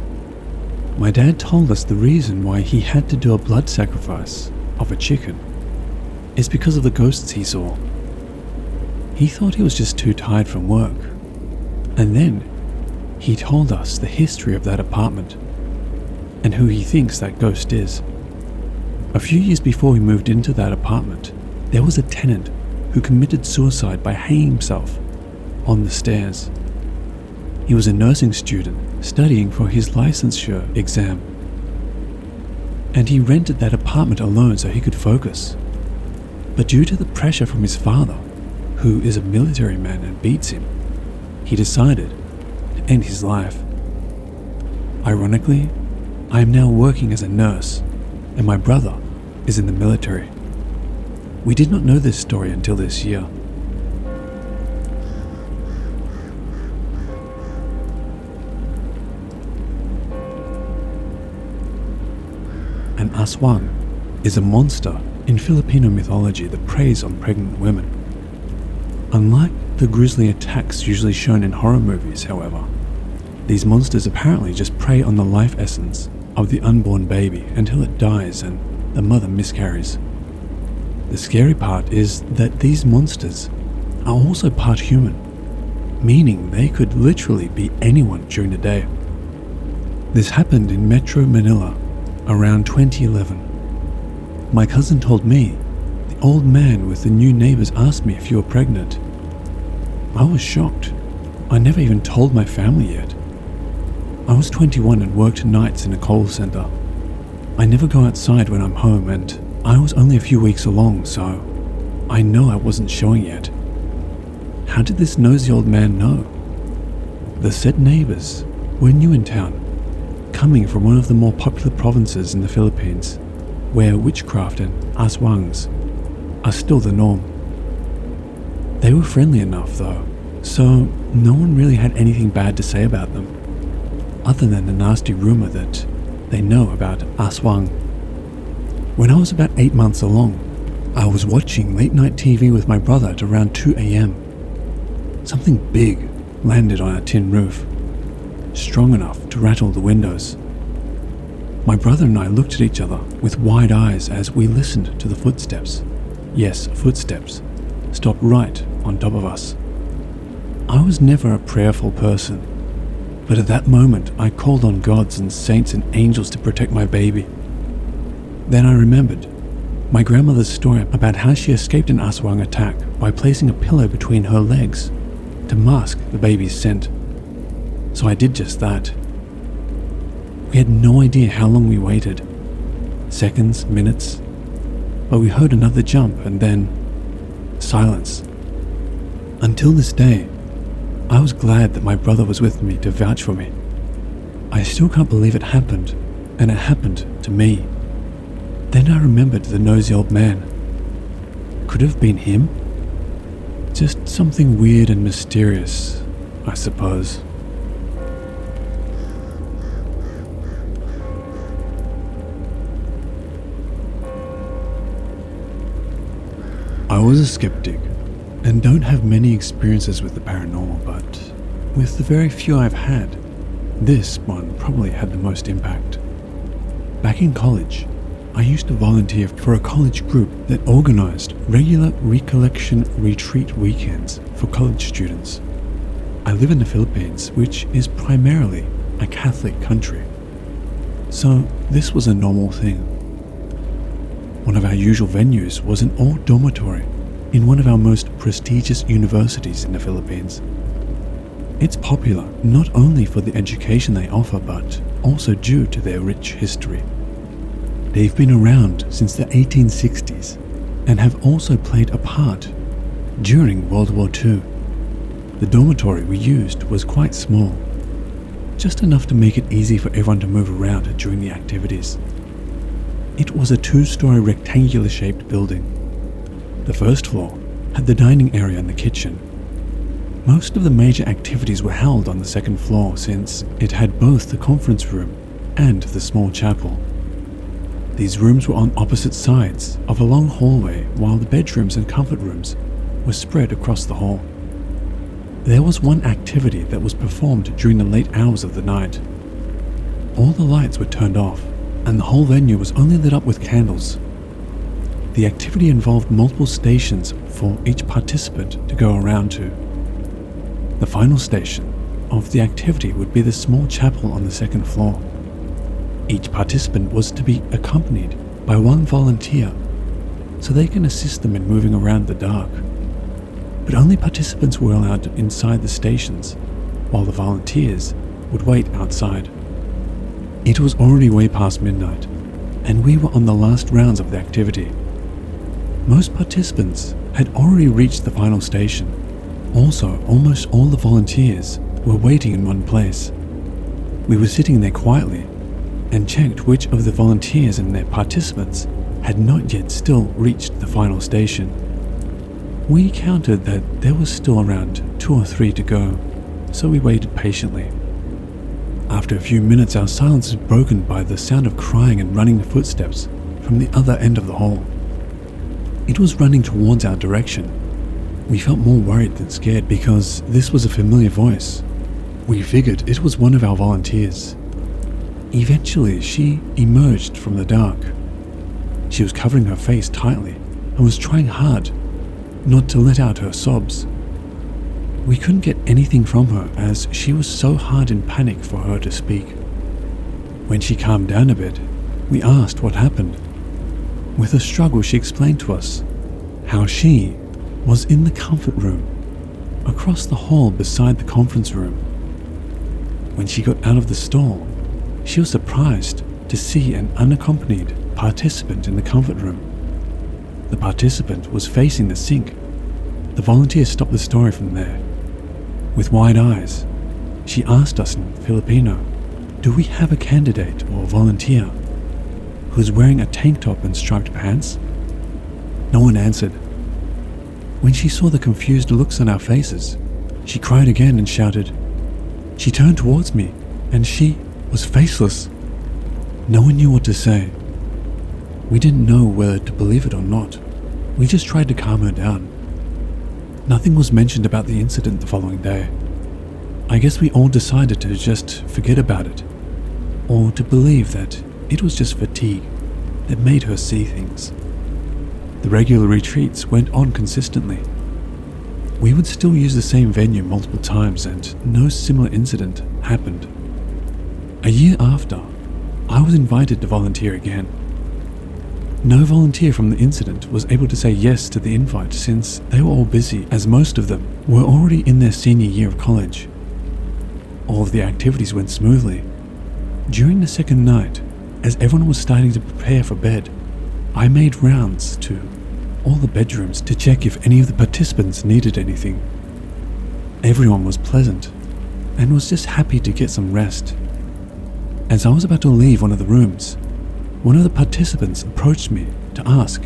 My dad told us the reason why he had to do a blood sacrifice of a chicken is because of the ghosts he saw. He thought he was just too tired from work. And then, he told us the history of that apartment and who he thinks that ghost is. A few years before we moved into that apartment, there was a tenant who committed suicide by hanging himself on the stairs. He was a nursing student studying for his licensure exam, and he rented that apartment alone so he could focus. But due to the pressure from his father, who is a military man and beats him, he decided to end his life. Ironically, I am now working as a nurse, and my brother is in the military. We did not know this story until this year. An aswang is a monster in Filipino mythology that preys on pregnant women. Unlike the grisly attacks usually shown in horror movies, however, these monsters apparently just prey on the life essence of the unborn baby until it dies and the mother miscarries. The scary part is that these monsters are also part human, meaning they could literally be anyone during the day. This happened in Metro Manila around 2011. My cousin told me the old man with the new neighbors asked me if you were pregnant. I was shocked. I never even told my family yet. I was 21 and worked nights in a call center. I never go outside when I'm home, and I was only a few weeks along, so I know I wasn't showing yet. How did this nosy old man know? The said neighbors were new in town, coming from one of the more popular provinces in the Philippines, where witchcraft and aswangs are still the norm. They were friendly enough though, so no one really had anything bad to say about them, other than the nasty rumor that they know about aswang. When I was about 8 months along, I was watching late night TV with my brother at around 2 a.m. Something big landed on our tin roof, strong enough to rattle the windows. My brother and I looked at each other with wide eyes as we listened to the footsteps. Yes, footsteps. Stop right on top of us. I was never a prayerful person, but at that moment I called on gods and saints and angels to protect my baby. Then I remembered my grandmother's story about how she escaped an Aswang attack by placing a pillow between her legs to mask the baby's scent. So I did just that. We had no idea how long we waited. Seconds, minutes. But we heard another jump and then silence. Until this day, I was glad that my brother was with me to vouch for me. I still can't believe it happened, and it happened to me. Then I remembered the nosy old man. Could it have been him? Just something weird and mysterious, I suppose. I was a skeptic and don't have many experiences with the paranormal, but with the very few I've had, this one probably had the most impact. Back in college, I used to volunteer for a college group that organized regular recollection retreat weekends for college students. I live in the Philippines, which is primarily a Catholic country, so this was a normal thing. One of our usual venues was an old dormitory in one of our most prestigious universities in the Philippines. It's popular not only for the education they offer, but also due to their rich history. They've been around since the 1860s and have also played a part during World War II. The dormitory we used was quite small, just enough to make it easy for everyone to move around during the activities. It was a 2-story rectangular-shaped building. The first floor had the dining area and the kitchen. Most of the major activities were held on the second floor since it had both the conference room and the small chapel. These rooms were on opposite sides of a long hallway, while the bedrooms and comfort rooms were spread across the hall. There was one activity that was performed during the late hours of the night. All the lights were turned off, and the whole venue was only lit up with candles. The activity involved multiple stations for each participant to go around to. The final station of the activity would be the small chapel on the second floor. Each participant was to be accompanied by one volunteer so they can assist them in moving around the dark. But only participants were allowed inside the stations, while the volunteers would wait outside. It was already way past midnight, and we were on the last rounds of the activity. Most participants had already reached the final station. Also, almost all the volunteers were waiting in one place. We were sitting there quietly and checked which of the volunteers and their participants had not yet still reached the final station. We counted that there was still around 2 or 3 to go, so we waited patiently. After a few minutes, our silence was broken by the sound of crying and running footsteps from the other end of the hall. It was running towards our direction. We felt more worried than scared because this was a familiar voice. We figured it was one of our volunteers. Eventually, she emerged from the dark. She was covering her face tightly and was trying hard not to let out her sobs. We couldn't get anything from her as she was so hard in panic for her to speak. When she calmed down a bit, we asked what happened. With a struggle, she explained to us how she was in the comfort room across the hall beside the conference room. When she got out of the stall, she was surprised to see an unaccompanied participant in the comfort room. The participant was facing the sink. The volunteer stopped the story from there. With wide eyes, she asked us in Filipino, "Do we have a candidate or volunteer who is wearing a tank top and striped pants?" No one answered. When she saw the confused looks on our faces, she cried again and shouted. She turned towards me, and she was faceless. No one knew what to say. We didn't know whether to believe it or not. We just tried to calm her down. Nothing was mentioned about the incident the following day. I guess we all decided to just forget about it, or to believe that it was just fatigue that made her see things. The regular retreats went on consistently. We would still use the same venue multiple times and no similar incident happened. A year after, I was invited to volunteer again. No volunteer from the incident was able to say yes to the invite since they were all busy, as most of them were already in their senior year of college. All of the activities went smoothly. During the second night, as everyone was starting to prepare for bed, I made rounds to all the bedrooms to check if any of the participants needed anything. Everyone was pleasant and was just happy to get some rest. As I was about to leave one of the rooms, one of the participants approached me to ask,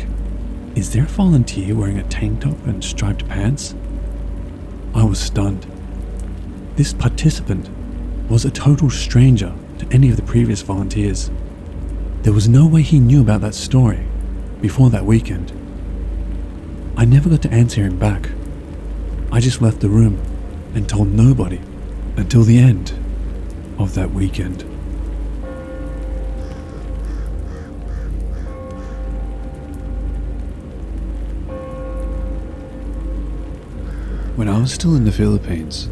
"Is there a volunteer wearing a tank top and striped pants?" I was stunned. This participant was a total stranger to any of the previous volunteers. There was no way he knew about that story before that weekend. I never got to answer him back. I just left the room and told nobody until the end of that weekend. When I was still in the Philippines,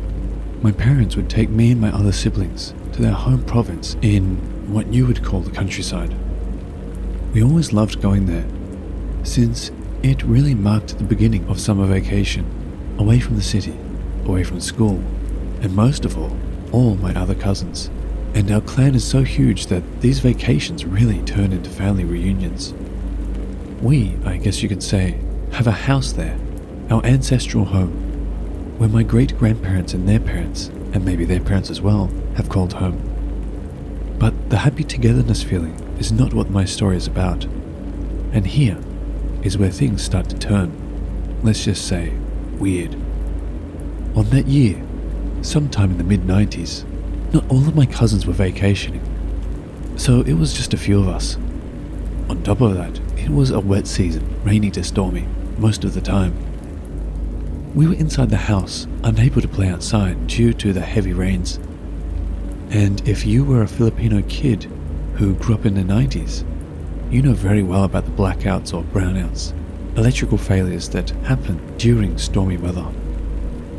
my parents would take me and my other siblings to their home province in what you would call the countryside. We always loved going there, since it really marked the beginning of summer vacation, away from the city, away from school, and most of all my other cousins. And our clan is so huge that these vacations really turn into family reunions. We, I guess you could say, have a house there, our ancestral home, where my great-grandparents and their parents, and maybe their parents as well, have called home. But the happy togetherness feeling is not what my story is about. And here is where things start to turn, let's just say, weird. On that year, sometime in the mid-90s, not all of my cousins were vacationing, so it was just a few of us. On top of that, it was a wet season, rainy to stormy, most of the time. We were inside the house, unable to play outside due to the heavy rains. And if you were a Filipino kid who grew up in the 90s, you know very well about the blackouts or brownouts, electrical failures that happen during stormy weather.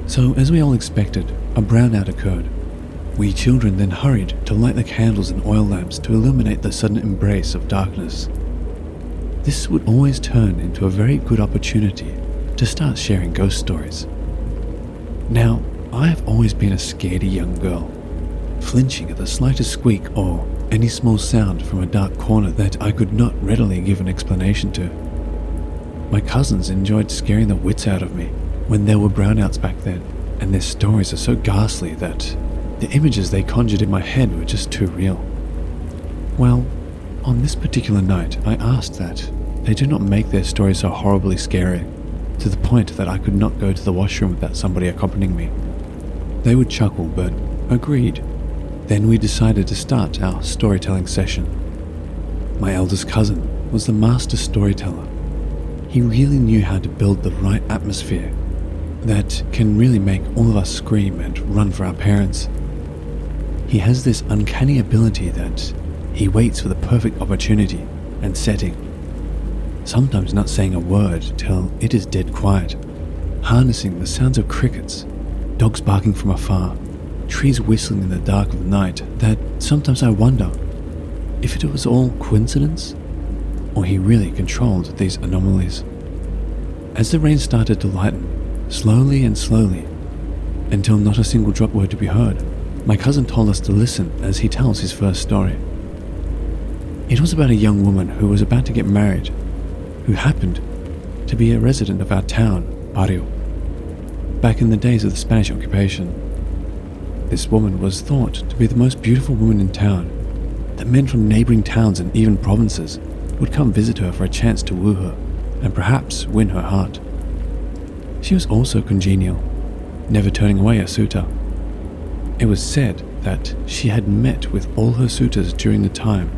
So as we all expected, a brownout occurred. We children then hurried to light the candles and oil lamps to illuminate the sudden embrace of darkness. This would always turn into a very good opportunity to start sharing ghost stories. Now, I have always been a scaredy young girl, flinching at the slightest squeak or any small sound from a dark corner that I could not readily give an explanation to. My cousins enjoyed scaring the wits out of me when there were brownouts back then, and their stories are so ghastly that the images they conjured in my head were just too real. Well, on this particular night, I asked that they do not make their stories so horribly scary, to the point that I could not go to the washroom without somebody accompanying me. They would chuckle, but agreed. Then we decided to start our storytelling session. My eldest cousin was the master storyteller. He really knew how to build the right atmosphere that can really make all of us scream and run for our parents. He has this uncanny ability that he waits for the perfect opportunity and setting, sometimes not saying a word till it is dead quiet, harnessing the sounds of crickets, dogs barking from afar, trees whistling in the dark of the night, that sometimes I wonder if it was all coincidence or he really controlled these anomalies. As the rain started to lighten, slowly and slowly, until not a single drop were to be heard, my cousin told us to listen as he tells his first story. It was about a young woman who was about to get married, who happened to be a resident of our town, Barrio, back in the days of the Spanish occupation. This woman was thought to be the most beautiful woman in town, that men from neighboring towns and even provinces would come visit her for a chance to woo her and perhaps win her heart. She was also congenial, never turning away a suitor. It was said that she had met with all her suitors during the time,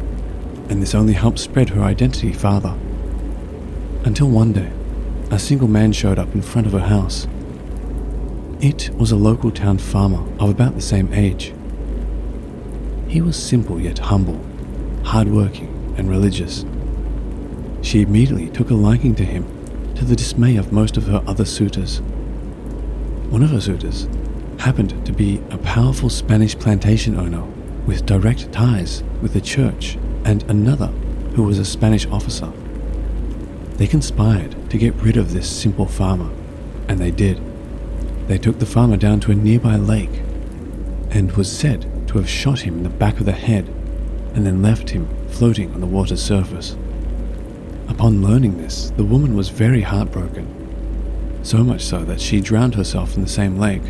and this only helped spread her identity farther. Until one day, a single man showed up in front of her house. It was a local town farmer of about the same age. He was simple yet humble, hardworking and religious. She immediately took a liking to him, to the dismay of most of her other suitors. One of her suitors happened to be a powerful Spanish plantation owner with direct ties with the church, and another who was a Spanish officer. They conspired to get rid of this simple farmer, and they did. They took the farmer down to a nearby lake and was said to have shot him in the back of the head and then left him floating on the water's surface. Upon learning this, the woman was very heartbroken, so much so that she drowned herself in the same lake,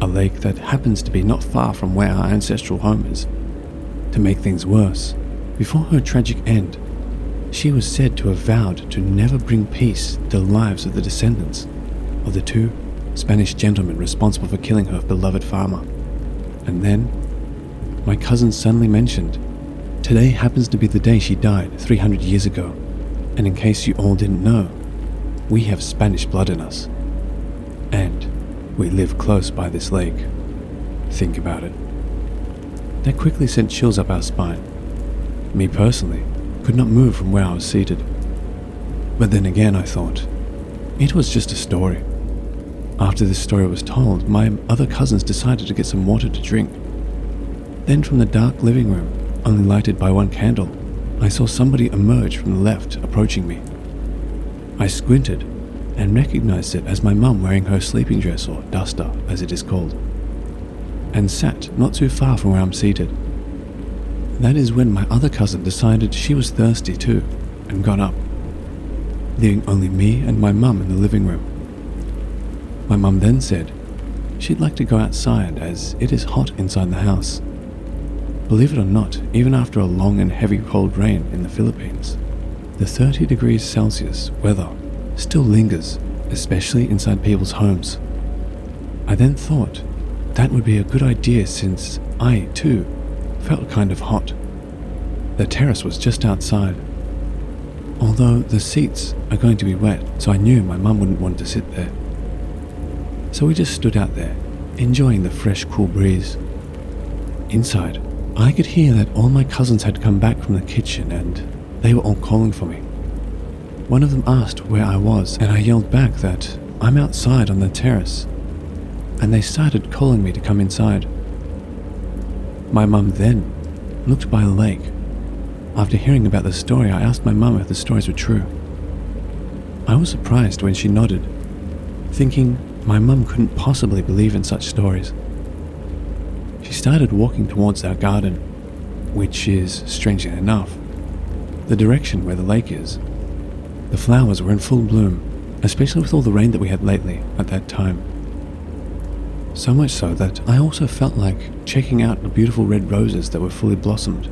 a lake that happens to be not far from where our ancestral home is. To make things worse, before her tragic end, she was said to have vowed to never bring peace to the lives of the descendants of the 2 Spanish gentlemen responsible for killing her beloved farmer. And then, my cousin suddenly mentioned, today happens to be the day she died 300 years ago, and in case you all didn't know, we have Spanish blood in us. And we live close by this lake. Think about it. That quickly sent chills up our spine. Me personally, could not move from where I was seated. But then again I thought, it was just a story. After this story was told, my other cousins decided to get some water to drink. Then from the dark living room, only lighted by one candle, I saw somebody emerge from the left, approaching me. I squinted and recognized it as my mum wearing her sleeping dress, or duster as it is called, and sat not too far from where I'm seated. That is when my other cousin decided she was thirsty too and got up, leaving only me and my mum in the living room. My mum then said she'd like to go outside as it is hot inside the house. Believe it or not, even after a long and heavy cold rain in the Philippines, the 30 degrees Celsius weather still lingers, especially inside people's homes. I then thought that would be a good idea since I, too, felt kind of hot. The terrace was just outside, although the seats are going to be wet, so I knew my mum wouldn't want to sit there. So we just stood out there, enjoying the fresh, cool breeze. Inside, I could hear that all my cousins had come back from the kitchen and they were all calling for me. One of them asked where I was, and I yelled back that I'm outside on the terrace, and they started calling me to come inside. My mum then looked by the lake. After hearing about the story, I asked my mum if the stories were true. I was surprised when she nodded, thinking my mum couldn't possibly believe in such stories. She started walking towards our garden, which is, strangely enough, the direction where the lake is. The flowers were in full bloom, especially with all the rain that we had lately at that time. So much so that I also felt like checking out the beautiful red roses that were fully blossomed.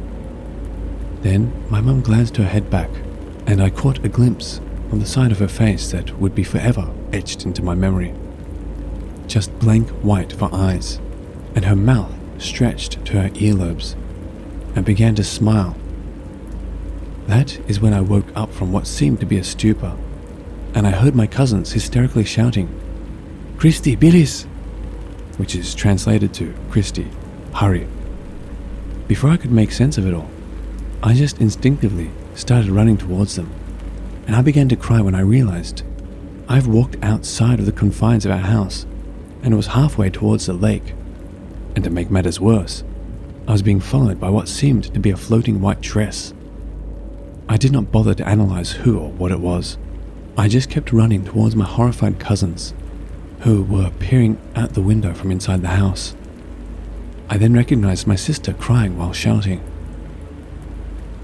Then my mum glanced her head back, and I caught a glimpse of the side of her face that would be forever etched into my memory. Just blank white for eyes, and her mouth stretched to her earlobes and began to smile. That is when I woke up from what seemed to be a stupor, and I heard my cousins hysterically shouting, "Christy, bilis!" which is translated to, "Christy, hurry." Before I could make sense of it all, I just instinctively started running towards them, and I began to cry when I realized I've walked outside of the confines of our house and was halfway towards the lake. And to make matters worse, I was being followed by what seemed to be a floating white dress. I did not bother to analyze who or what it was. I just kept running towards my horrified cousins, who were peering out the window from inside the house. I then recognized my sister crying while shouting,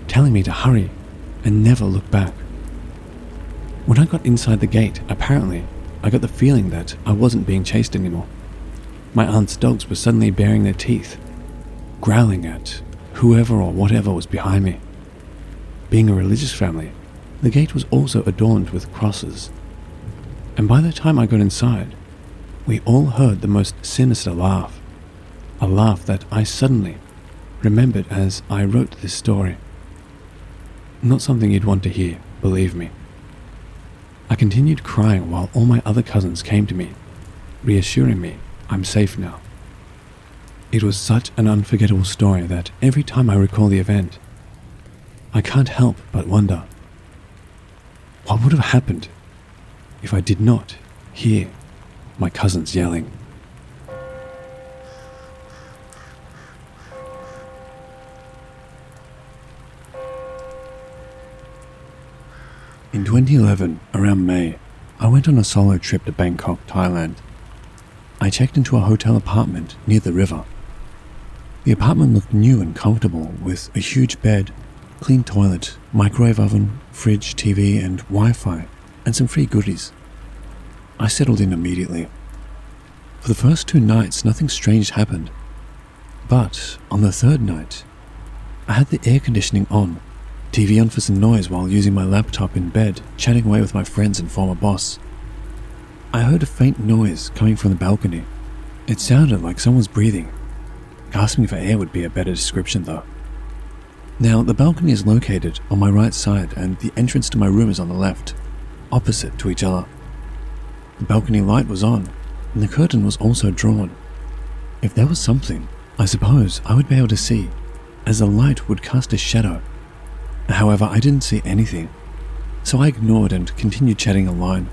telling me to hurry and never look back. When I got inside the gate, apparently, I got the feeling that I wasn't being chased anymore. My aunt's dogs were suddenly baring their teeth, growling at whoever or whatever was behind me. Being a religious family, the gate was also adorned with crosses. And by the time I got inside, we all heard the most sinister laugh, a laugh that I suddenly remembered as I wrote this story. Not something you'd want to hear, believe me. I continued crying while all my other cousins came to me, reassuring me I'm safe now. It was such an unforgettable story that every time I recall the event, I can't help but wonder, what would have happened if I did not hear my cousins yelling? In 2011, around May, I went on a solo trip to Bangkok, Thailand. I checked into a hotel apartment near the river. The apartment looked new and comfortable with a huge bed, clean toilet, microwave oven, fridge, TV and Wi-Fi, and some free goodies. I settled in immediately. For the first 2 nights, nothing strange happened. But on the 3rd night, I had the air conditioning on, TV on for some noise while using my laptop in bed, chatting away with my friends and former boss. I heard a faint noise coming from the balcony. It sounded like someone was breathing. Gasping for air would be a better description though. Now, the balcony is located on my right side and the entrance to my room is on the left, opposite to each other. The balcony light was on, and the curtain was also drawn. If there was something, I suppose I would be able to see, as the light would cast a shadow. However, I didn't see anything, so I ignored and continued chatting online.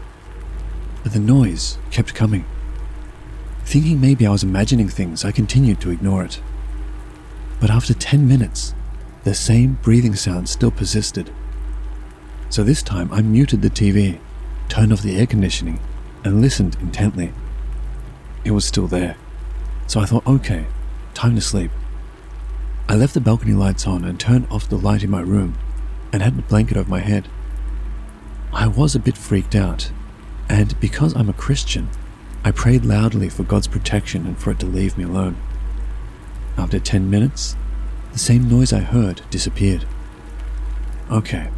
But the noise kept coming. Thinking maybe I was imagining things, I continued to ignore it. But after 10 minutes, the same breathing sound still persisted. So this time I muted the TV, turned off the air conditioning, and listened intently. It was still there, so I thought, okay, time to sleep. I left the balcony lights on and turned off the light in my room and had the blanket over my head. I was a bit freaked out, and because I'm a Christian, I prayed loudly for God's protection and for it to leave me alone. After 10 minutes, the same noise I heard disappeared. Okay,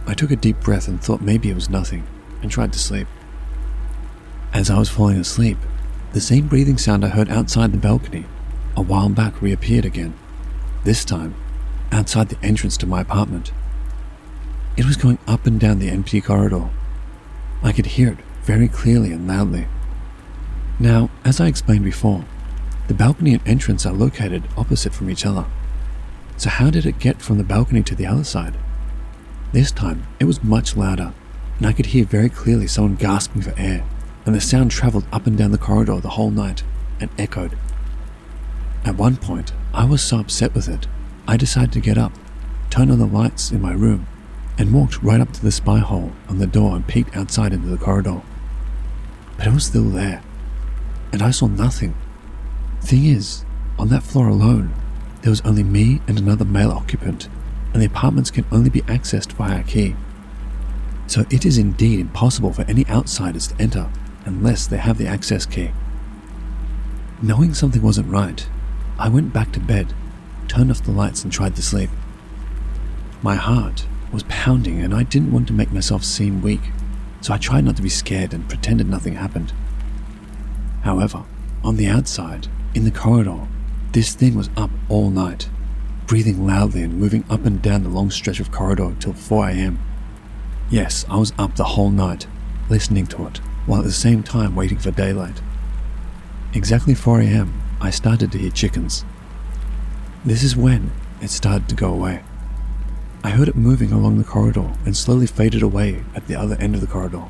I took a deep breath and thought maybe it was nothing, and tried to sleep. As I was falling asleep, the same breathing sound I heard outside the balcony a while back reappeared again, this time outside the entrance to my apartment. It was going up and down the empty corridor. I could hear it very clearly and loudly. Now, as I explained before, the balcony and entrance are located opposite from each other. So how did it get from the balcony to the other side? This time, it was much louder, and I could hear very clearly someone gasping for air, and the sound traveled up and down the corridor the whole night and echoed. At one point, I was so upset with it, I decided to get up, turn on the lights in my room, and walked right up to the spy hole on the door and peeked outside into the corridor. But it was still there, and I saw nothing. Thing is, on that floor alone, there was only me and another male occupant, and the apartments can only be accessed via a key. So it is indeed impossible for any outsiders to enter unless they have the access key. Knowing something wasn't right, I went back to bed, turned off the lights and tried to sleep. My heart was pounding and I didn't want to make myself seem weak, so I tried not to be scared and pretended nothing happened. However, on the outside, in the corridor, this thing was up all night, breathing loudly and moving up and down the long stretch of corridor till 4 a.m. Yes, I was up the whole night, listening to it, while at the same time waiting for daylight. Exactly 4 a.m, I started to hear chickens. This is when it started to go away. I heard it moving along the corridor and slowly faded away at the other end of the corridor.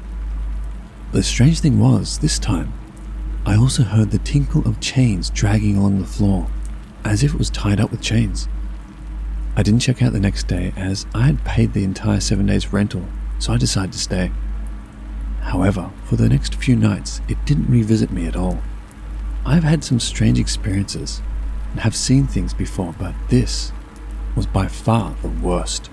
But the strange thing was, this time, I also heard the tinkle of chains dragging along the floor, as if it was tied up with chains. I didn't check out the next day as I had paid the entire 7 days rental, so I decided to stay. However, for the next few nights, it didn't revisit me at all. I've had some strange experiences and have seen things before, but this was by far the worst.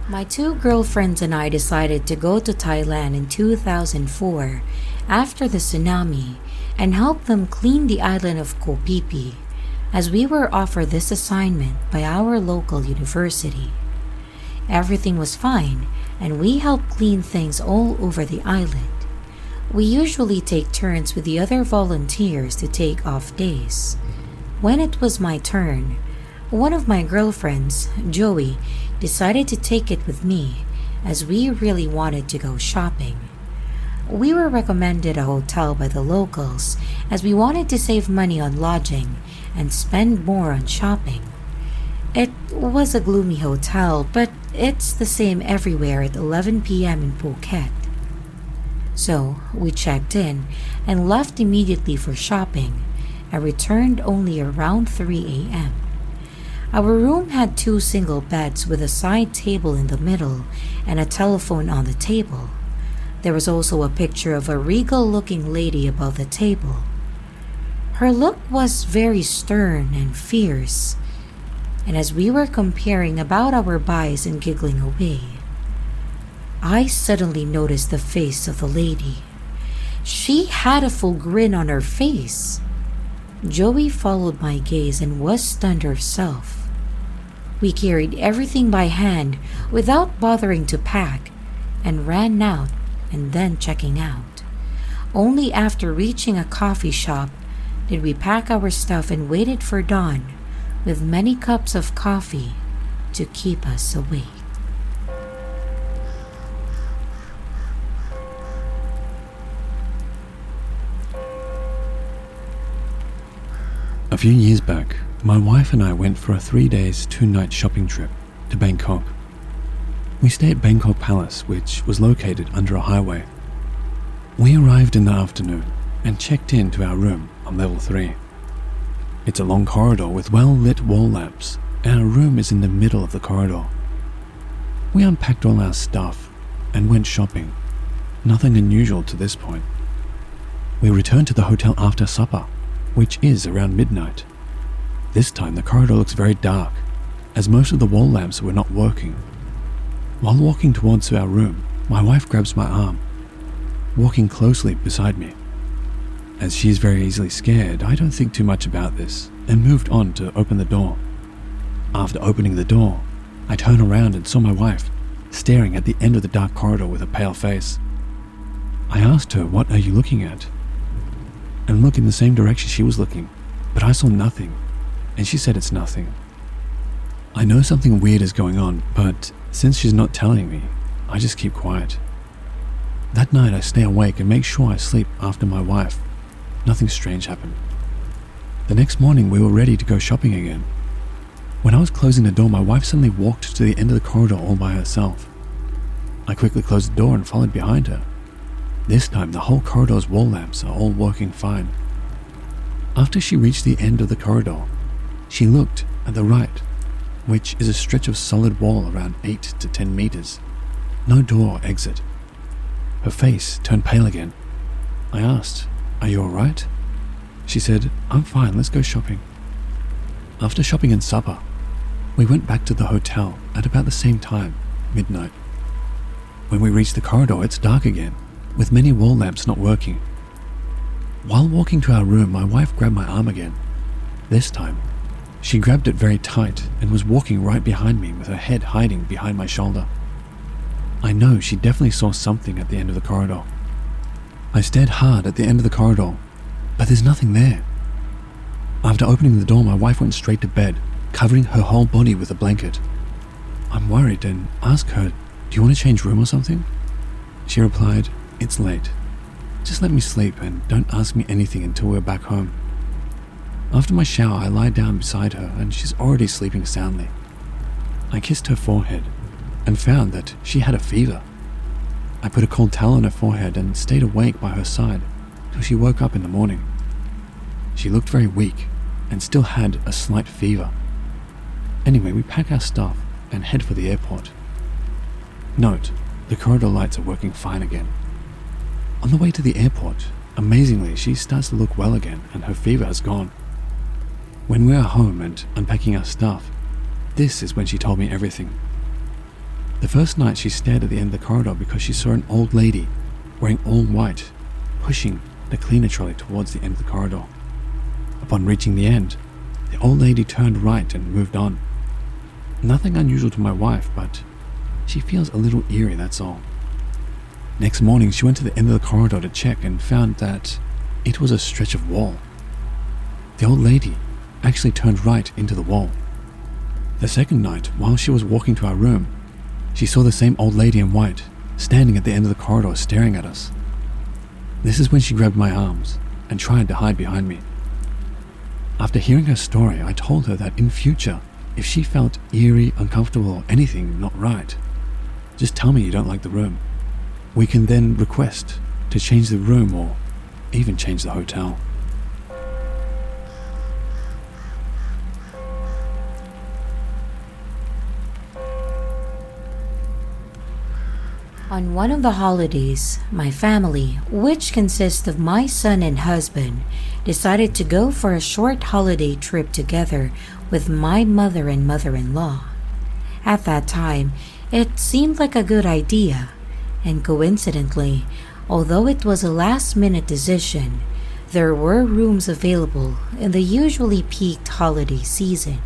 My 2 girlfriends and I decided to go to Thailand in 2004 after the tsunami and help them clean the island of Koh Phi Phi, as we were offered this assignment by our local university. Everything was fine and we helped clean things all over the island. We usually take turns with the other volunteers to take off days. When it was my turn, one of my girlfriends, Joey, decided to take it with me as we really wanted to go shopping. We were recommended a hotel by the locals as we wanted to save money on lodging and spend more on shopping. It was a gloomy hotel, but it's the same everywhere at 11 p.m. in Phuket. So we checked in and left immediately for shopping, and returned only around 3 a.m. Our room had 2 single beds with a side table in the middle and a telephone on the table. There was also a picture of a regal-looking lady above the table. Her look was very stern and fierce, and as we were comparing about our buys and giggling away, I suddenly noticed the face of the lady. She had a full grin on her face. Joey followed my gaze and was stunned herself. We carried everything by hand without bothering to pack and ran out and then checking out. Only after reaching a coffee shop did we pack our stuff and waited for dawn with many cups of coffee to keep us awake. A few years back, my wife and I went for a 3-day, 2-night shopping trip to Bangkok. We stayed at Bangkok Palace, which was located under a highway. We arrived in the afternoon and checked into our room on level 3. It's a long corridor with well-lit wall lamps, and our room is in the middle of the corridor. We unpacked all our stuff and went shopping. Nothing unusual to this point. We returned to the hotel after supper, which is around midnight. This time the corridor looks very dark, as most of the wall lamps were not working. While walking towards our room, my wife grabs my arm, walking closely beside me. As she is very easily scared, I don't think too much about this and moved on to open the door. After opening the door, I turn around and saw my wife staring at the end of the dark corridor with a pale face. I asked her, "What are you looking at?" and looked in the same direction she was looking, but I saw nothing, and she said it's nothing. I know something weird is going on, but since she's not telling me, I just keep quiet. That night I stay awake and make sure I sleep after my wife. Nothing strange happened. The next morning we were ready to go shopping again. When I was closing the door, my wife suddenly walked to the end of the corridor all by herself. I quickly closed the door and followed behind her. This time the whole corridor's wall lamps are all working fine. After she reached the end of the corridor, she looked at the right, which is a stretch of solid wall around 8 to 10 meters. No door or exit. Her face turned pale again. I asked, "Are you alright?" She said, "I'm fine, let's go shopping." After shopping and supper, we went back to the hotel at about the same time, midnight. When we reached the corridor, it's dark again, with many wall lamps not working. While walking to our room, my wife grabbed my arm again. This time, she grabbed it very tight and was walking right behind me with her head hiding behind my shoulder. I know she definitely saw something at the end of the corridor. I stared hard at the end of the corridor, but there's nothing there. After opening the door, my wife went straight to bed, covering her whole body with a blanket. I'm worried and asked her, "Do you want to change room or something?" She replied, "It's late. Just let me sleep and don't ask me anything until we're back home." After my shower, I lie down beside her and she's already sleeping soundly. I kissed her forehead and found that she had a fever. I put a cold towel on her forehead and stayed awake by her side till she woke up in the morning. She looked very weak and still had a slight fever. Anyway, we pack our stuff and head for the airport. Note, the corridor lights are working fine again. On the way to the airport, amazingly, she starts to look well again and her fever has gone. When we are home and unpacking our stuff, this is when she told me everything. The first night she stared at the end of the corridor because she saw an old lady wearing all white pushing the cleaner trolley towards the end of the corridor. Upon reaching the end, the old lady turned right and moved on. Nothing unusual to my wife, but she feels a little eerie, that's all. Next morning, she went to the end of the corridor to check and found that it was a stretch of wall. The old lady actually turned right into the wall. The second night, while she was walking to our room, she saw the same old lady in white standing at the end of the corridor staring at us. This is when she grabbed my arms and tried to hide behind me. After hearing her story, I told her that in future, if she felt eerie, uncomfortable, or anything not right, just tell me you don't like the room. We can then request to change the room or even change the hotel. On one of the holidays, my family, which consists of my son and husband, decided to go for a short holiday trip together with my mother and mother-in-law. At that time, it seemed like a good idea, and coincidentally, although it was a last-minute decision, there were rooms available in the usually peaked holiday season.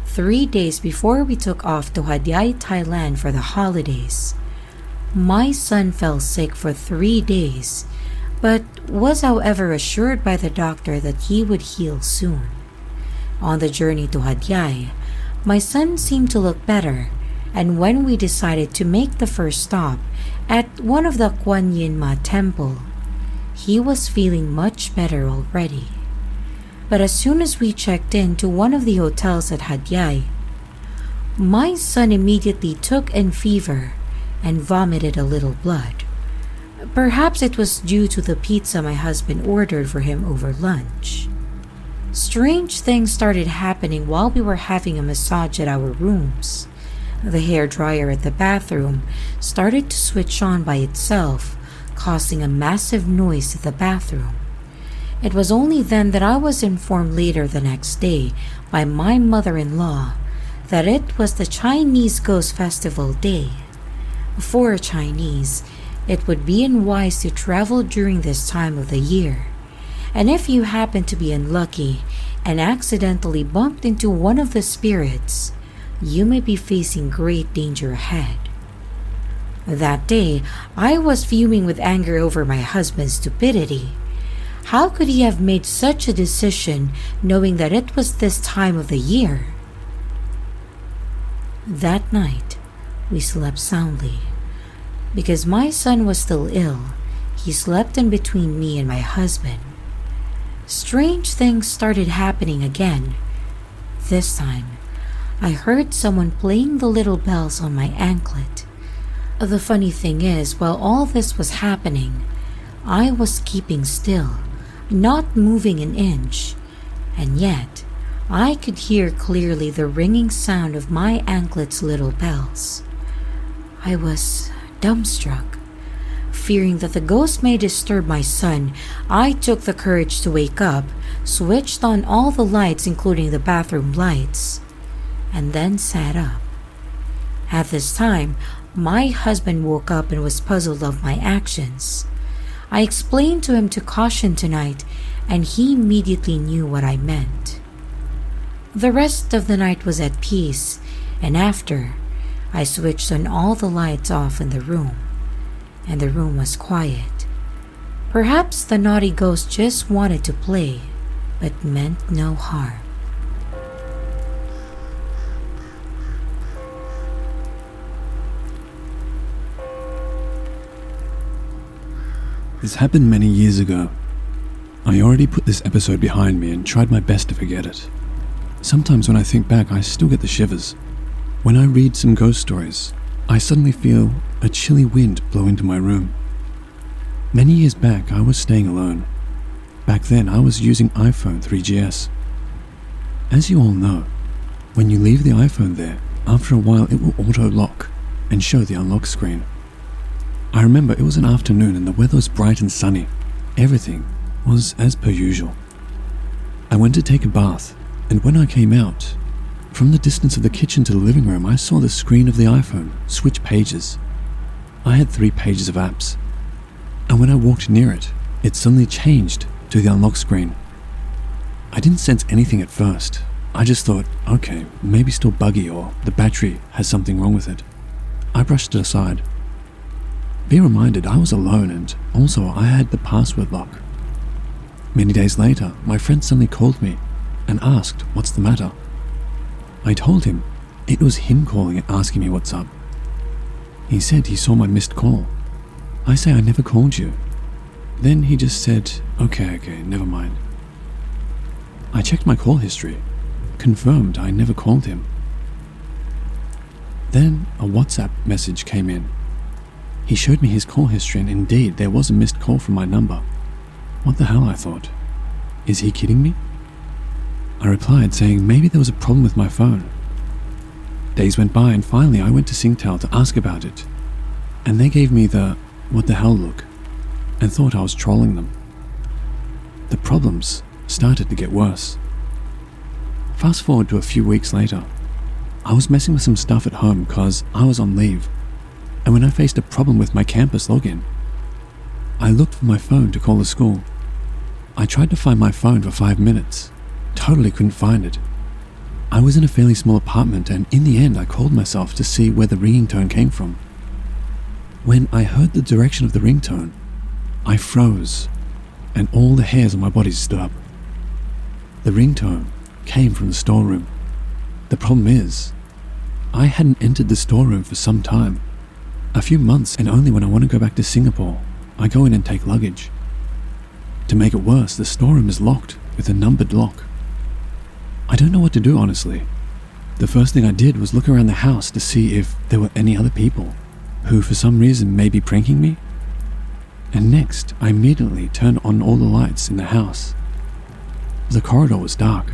3 days before we took off to Hadyai, Thailand for the holidays, my son fell sick for 3 days, but was however assured by the doctor that he would heal soon. On the journey to Hadyai, my son seemed to look better, and when we decided to make the first stop at one of the Kwan Yin Ma temple, he was feeling much better already. But as soon as we checked in to one of the hotels at Hadyai, my son immediately took in fever and vomited a little blood. Perhaps it was due to the pizza my husband ordered for him over lunch. Strange things started happening while we were having a massage at our rooms. The hair dryer at the bathroom started to switch on by itself, causing a massive noise in the bathroom. It was only then that I was informed later the next day by my mother-in-law that it was the Chinese Ghost Festival day. For a Chinese, it would be unwise to travel during this time of the year, and if you happen to be unlucky and accidentally bumped into one of the spirits, you may be facing great danger ahead. That day, I was fuming with anger over my husband's stupidity. How could he have made such a decision knowing that it was this time of the year? That night, we slept soundly. Because my son was still ill, he slept in between me and my husband. Strange things started happening again. This time, I heard someone playing the little bells on my anklet. The funny thing is, while all this was happening, I was keeping still, not moving an inch, and yet I could hear clearly the ringing sound of my anklet's little bells. I was dumbstruck. Fearing that the ghost may disturb my son, I took the courage to wake up, switched on all the lights including the bathroom lights, and then sat up. At this time, my husband woke up and was puzzled of my actions. I explained to him to caution tonight, and he immediately knew what I meant. The rest of the night was at peace, and after, I switched on all the lights off in the room, and the room was quiet. Perhaps the naughty ghost just wanted to play, but meant no harm. This happened many years ago. I already put this episode behind me and tried my best to forget it. Sometimes when I think back, I still get the shivers. When I read some ghost stories, I suddenly feel a chilly wind blow into my room. Many years back, I was staying alone. Back then, I was using iPhone 3GS. As you all know, when you leave the iPhone there, after a while it will auto-lock and show the unlock screen. I remember it was an afternoon and the weather was bright and sunny. Everything was as per usual. I went to take a bath, and when I came out, from the distance of the kitchen to the living room, I saw the screen of the iPhone switch pages. I had 3 pages of apps, and when I walked near it, it suddenly changed to the unlock screen. I didn't sense anything at first. I just thought, okay, maybe still buggy or the battery has something wrong with it. I brushed it aside. Be reminded, I was alone, and also I had the password lock. Many days later, my friend suddenly called me and asked what's the matter. I told him it was him calling and asking me what's up. He said he saw my missed call. I say I never called you. Then he just said, okay, never mind. I checked my call history, confirmed I never called him. Then a WhatsApp message came in. He showed me his call history, and indeed there was a missed call from my number. What the hell, I thought. Is he kidding me? I replied saying maybe there was a problem with my phone. Days went by and finally I went to Singtel to ask about it. and they gave me the what the hell look and thought I was trolling them. The problems started to get worse. Fast forward to a few weeks later. I was messing with some stuff at home because I was on leave, and when I faced a problem with my campus login, I looked for my phone to call the school. I tried to find my phone for 5 minutes, totally couldn't find it. I was in a fairly small apartment, and in the end I called myself to see where the ringing tone came from. When I heard the direction of the ringtone, I froze, and all the hairs on my body stood up. The ringtone came from the storeroom. The problem is, I hadn't entered the storeroom for some time. A few months, and only when I want to go back to Singapore, I go in and take luggage. To make it worse, the storeroom is locked with a numbered lock. I don't know what to do, honestly. The first thing I did was look around the house to see if there were any other people who for some reason may be pranking me. And next, I immediately turned on all the lights in the house. The corridor was dark.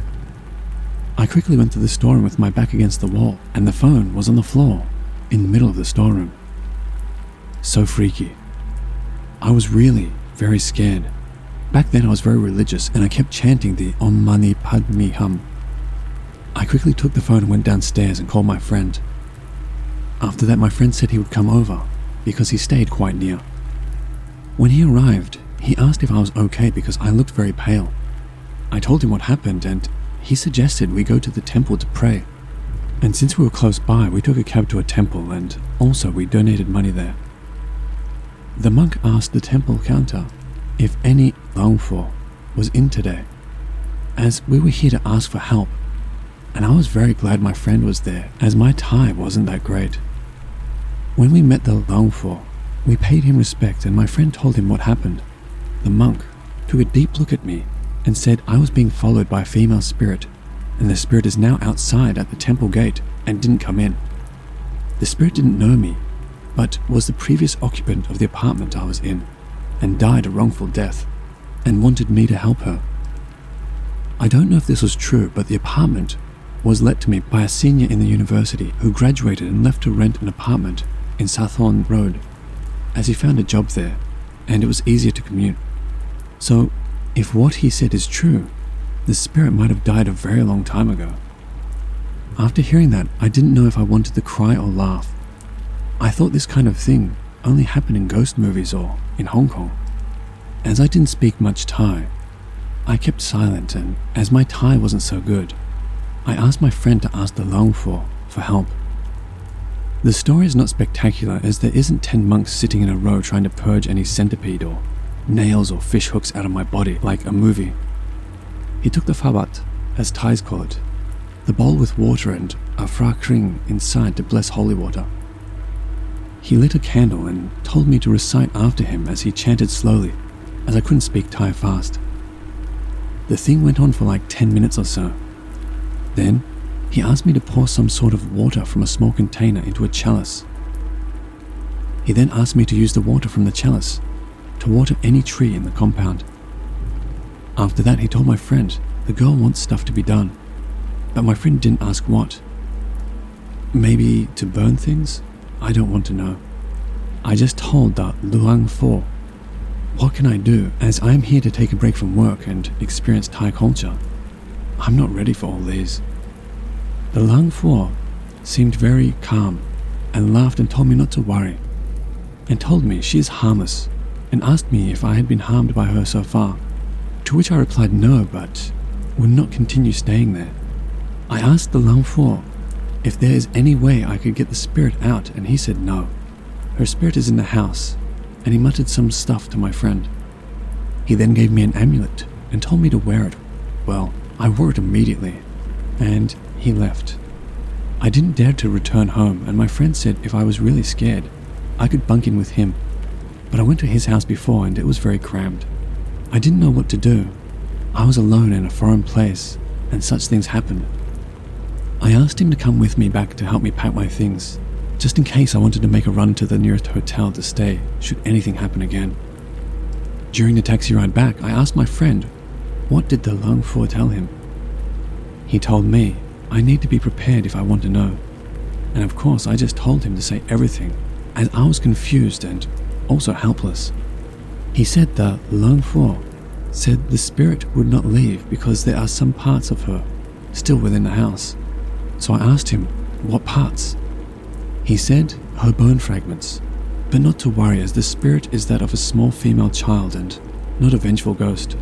I quickly went to the storeroom with my back against the wall, and the phone was on the floor in the middle of the storeroom. So freaky. I was really very scared. Back then I was very religious, and I kept chanting the Om Mani Padme Hum. I quickly took the phone and went downstairs and called my friend. After that, my friend said he would come over because he stayed quite near. When he arrived, he asked if I was okay because I looked very pale. I told him what happened, and he suggested we go to the temple to pray. And since we were close by, we took a cab to a temple, and also we donated money there. The monk asked the temple counter if any Laungfo was in today, as we were here to ask for help, and I was very glad my friend was there, as my Thai wasn't that great. When we met the Laungfo, we paid him respect, and my friend told him what happened. The monk took a deep look at me and said I was being followed by a female spirit, and the spirit is now outside at the temple gate and didn't come in. The spirit didn't know me, but was the previous occupant of the apartment I was in, and died a wrongful death, and wanted me to help her. I don't know if this was true, but the apartment was let to me by a senior in the university who graduated and left to rent an apartment in Sathorn Road, as he found a job there, and it was easier to commute. So, if what he said is true, the spirit might have died a very long time ago. After hearing that, I didn't know if I wanted to cry or laugh. I thought this kind of thing only happened in ghost movies or in Hong Kong. As I didn't speak much Thai, I kept silent, and as my Thai wasn't so good, I asked my friend to ask the Laungfo for help. The story is not spectacular, as there isn't 10 monks sitting in a row trying to purge any centipede or nails or fish hooks out of my body like a movie. He took the phabat, as Thais call it, the bowl with water and a phra kring inside to bless holy water. He lit a candle and told me to recite after him as he chanted slowly, as I couldn't speak Thai fast. The thing went on for like 10 minutes or so. Then, he asked me to pour some sort of water from a small container into a chalice. He then asked me to use the water from the chalice to water any tree in the compound. After that, he told my friend the girl wants stuff to be done, but my friend didn't ask what. Maybe to burn things? I don't want to know. I just told the Luang Fo, what can I do, as I am here to take a break from work and experience Thai culture? I'm not ready for all these. The Luang Fo seemed very calm and laughed and told me not to worry, and told me she is harmless, and asked me if I had been harmed by her so far, to which I replied no, but would not continue staying there. I asked the Luang Fo if there is any way I could get the spirit out, and he said no. Her spirit is in the house, and he muttered some stuff to my friend. He then gave me an amulet and told me to wear it. Well, I wore it immediately, and he left. I didn't dare to return home, and my friend said if I was really scared, I could bunk in with him, but I went to his house before and it was very crammed. I didn't know what to do. I was alone in a foreign place, and such things happened. I asked him to come with me back to help me pack my things, just in case I wanted to make a run to the nearest hotel to stay should anything happen again. During the taxi ride back, I asked my friend, what did the Luang Fo tell him? He told me, I need to be prepared if I want to know. And of course, I just told him to say everything as I was confused and also helpless. He said the Luangpo said the spirit would not leave because there are some parts of her still within the house. So I asked him, what parts? He said her bone fragments, but not to worry as the spirit is that of a small female child and not a vengeful ghost.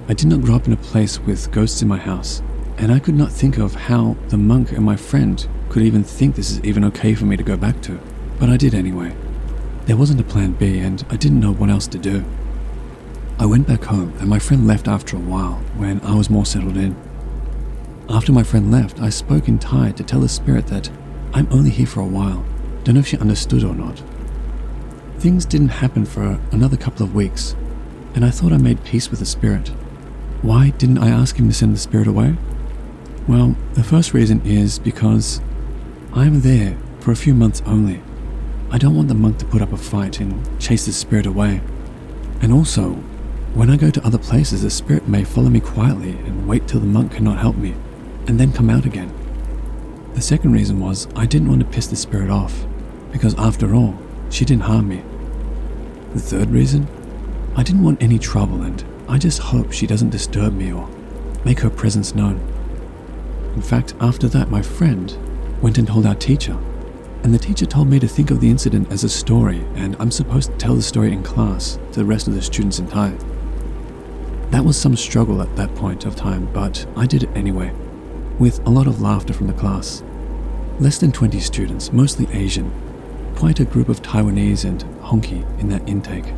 I did not grow up in a place with ghosts in my house, and I could not think of how the monk and my friend could even think this is even okay for me to go back to, but I did anyway. There wasn't a plan B and I didn't know what else to do. I went back home and my friend left after a while when I was more settled in. After my friend left, I spoke in Thai to tell the spirit that I'm only here for a while. Don't know if she understood or not. Things didn't happen for another couple of weeks, and I thought I made peace with the spirit. Why didn't I ask him to send the spirit away? Well, the first reason is because I'm there for a few months only. I don't want the monk to put up a fight and chase the spirit away. And also, when I go to other places, the spirit may follow me quietly and wait till the monk cannot help me, and then come out again. The second reason was I didn't want to piss the spirit off, because after all, she didn't harm me. The third reason? I didn't want any trouble and I just hope she doesn't disturb me or make her presence known. In fact, after that, my friend went and told our teacher, and the teacher told me to think of the incident as a story and I'm supposed to tell the story in class to the rest of the students in Thai. That was some struggle at that point of time, but I did it anyway, with a lot of laughter from the class. Less than 20 students, mostly Asian, quite a group of Taiwanese and Honki in that intake.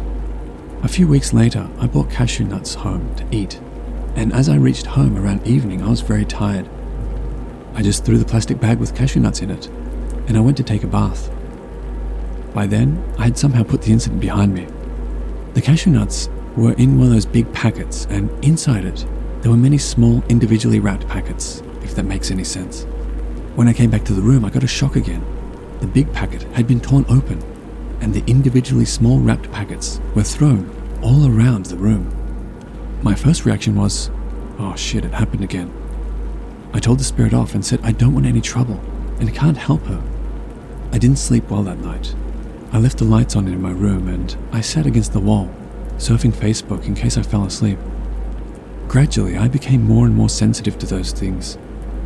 A few weeks later, I bought cashew nuts home to eat, and as I reached home around evening, I was very tired. I just threw the plastic bag with cashew nuts in it, and I went to take a bath. By then, I had somehow put the incident behind me. The cashew nuts were in one of those big packets, and inside it, there were many small individually wrapped packets, if that makes any sense. When I came back to the room, I got a shock again. The big packet had been torn open, and the individually small wrapped packets were thrown all around the room. My first reaction was, oh shit, it happened again. I told the spirit off and said I don't want any trouble, and I can't help her. I didn't sleep well that night. I left the lights on in my room and I sat against the wall, surfing Facebook in case I fell asleep. Gradually, I became more and more sensitive to those things,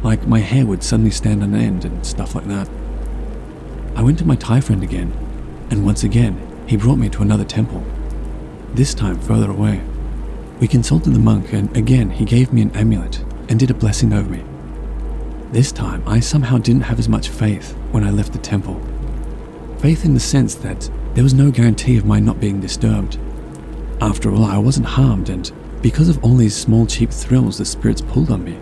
like my hair would suddenly stand on end and stuff like that. I went to my Thai friend again, and once again, he brought me to another temple, this time further away. We consulted the monk and again he gave me an amulet and did a blessing over me. This time, I somehow didn't have as much faith when I left the temple. Faith in the sense that there was no guarantee of my not being disturbed. After all, I wasn't harmed, and because of all these small cheap thrills the spirits pulled on me,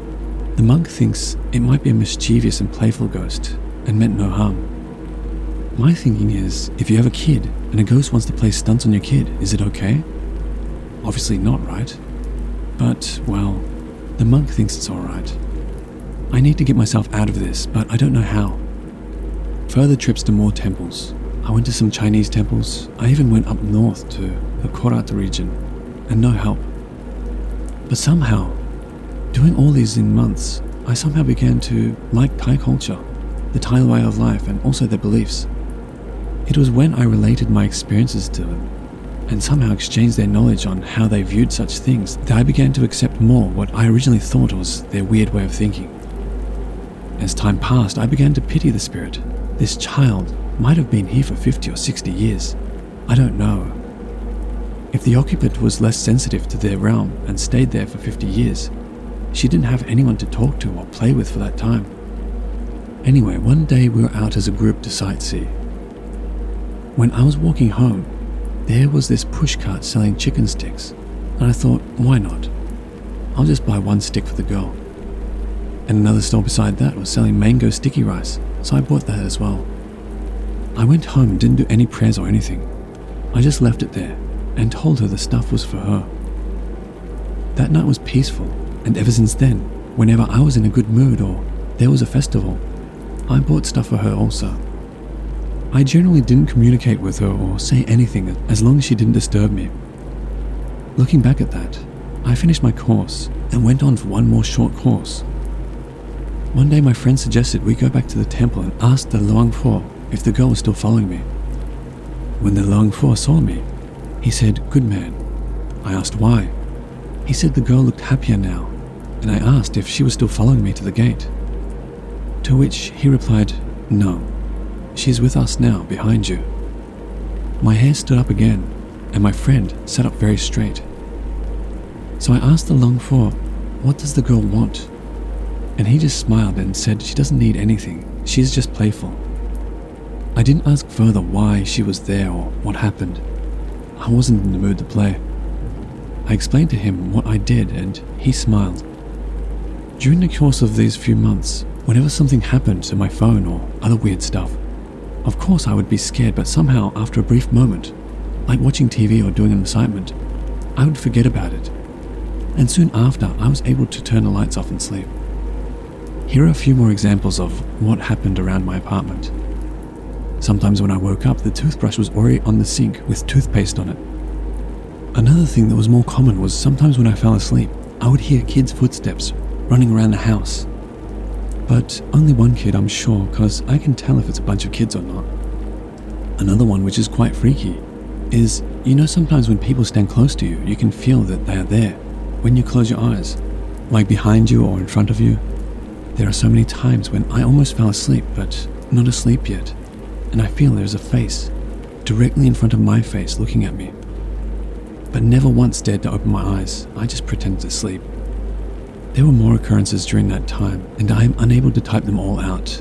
the monk thinks it might be a mischievous and playful ghost and meant no harm. My thinking is, if you have a kid and a ghost wants to play stunts on your kid, is it okay? Obviously not, right? But, well, the monk thinks it's alright. I need to get myself out of this, but I don't know how. Further trips to more temples. I went to some Chinese temples. I even went up north to the Korat region, and no help. But somehow, doing all these in months, I somehow began to like Thai culture, the Thai way of life, and also their beliefs. It was when I related my experiences to them, and somehow exchanged their knowledge on how they viewed such things, that I began to accept more what I originally thought was their weird way of thinking. As time passed, I began to pity the spirit. This child might have been here for 50 or 60 years. I don't know. If the occupant was less sensitive to their realm and stayed there for 50 years, she didn't have anyone to talk to or play with for that time. Anyway, one day we were out as a group to sightsee. When I was walking home, there was this pushcart selling chicken sticks, and I thought, why not? I'll just buy one stick for the girl. And another stall beside that was selling mango sticky rice, so I bought that as well. I went home and didn't do any prayers or anything. I just left it there and told her the stuff was for her. That night was peaceful, and ever since then, whenever I was in a good mood or there was a festival, I bought stuff for her also. I generally didn't communicate with her or say anything as long as she didn't disturb me. Looking back at that, I finished my course and went on for one more short course. One day my friend suggested we go back to the temple and ask the Luangpo if the girl was still following me. when the Long Four saw me. He said, "Good man." I asked why. He said the girl looked happier now, and I asked if she was still following me to the gate. To which he replied, "No, she's with us now, behind you." My hair stood up again, and my friend sat up very straight. So I asked the Long Four, "What does the girl want?" And he just smiled and said she doesn't need anything, she's just playful. I didn't ask further why she was there or what happened. I wasn't in the mood to play. I explained to him what I did and he smiled. During the course of these few months, whenever something happened to my phone or other weird stuff, of course I would be scared, but somehow after a brief moment, like watching TV or doing an assignment, I would forget about it. And soon after, I was able to turn the lights off and sleep. Here are a few more examples of what happened around my apartment. Sometimes when I woke up, the toothbrush was already on the sink with toothpaste on it. Another thing that was more common was sometimes when I fell asleep, I would hear kids' footsteps running around the house. But only one kid, I'm sure, because I can tell if it's a bunch of kids or not. Another one, which is quite freaky, is, sometimes when people stand close to you, you can feel that they are there when you close your eyes, like behind you or in front of you. There are so many times when I almost fell asleep, but not asleep yet, and I feel there's a face directly in front of my face looking at me. But never once dared to open my eyes, I just pretended to sleep. There were more occurrences during that time, and I am unable to type them all out.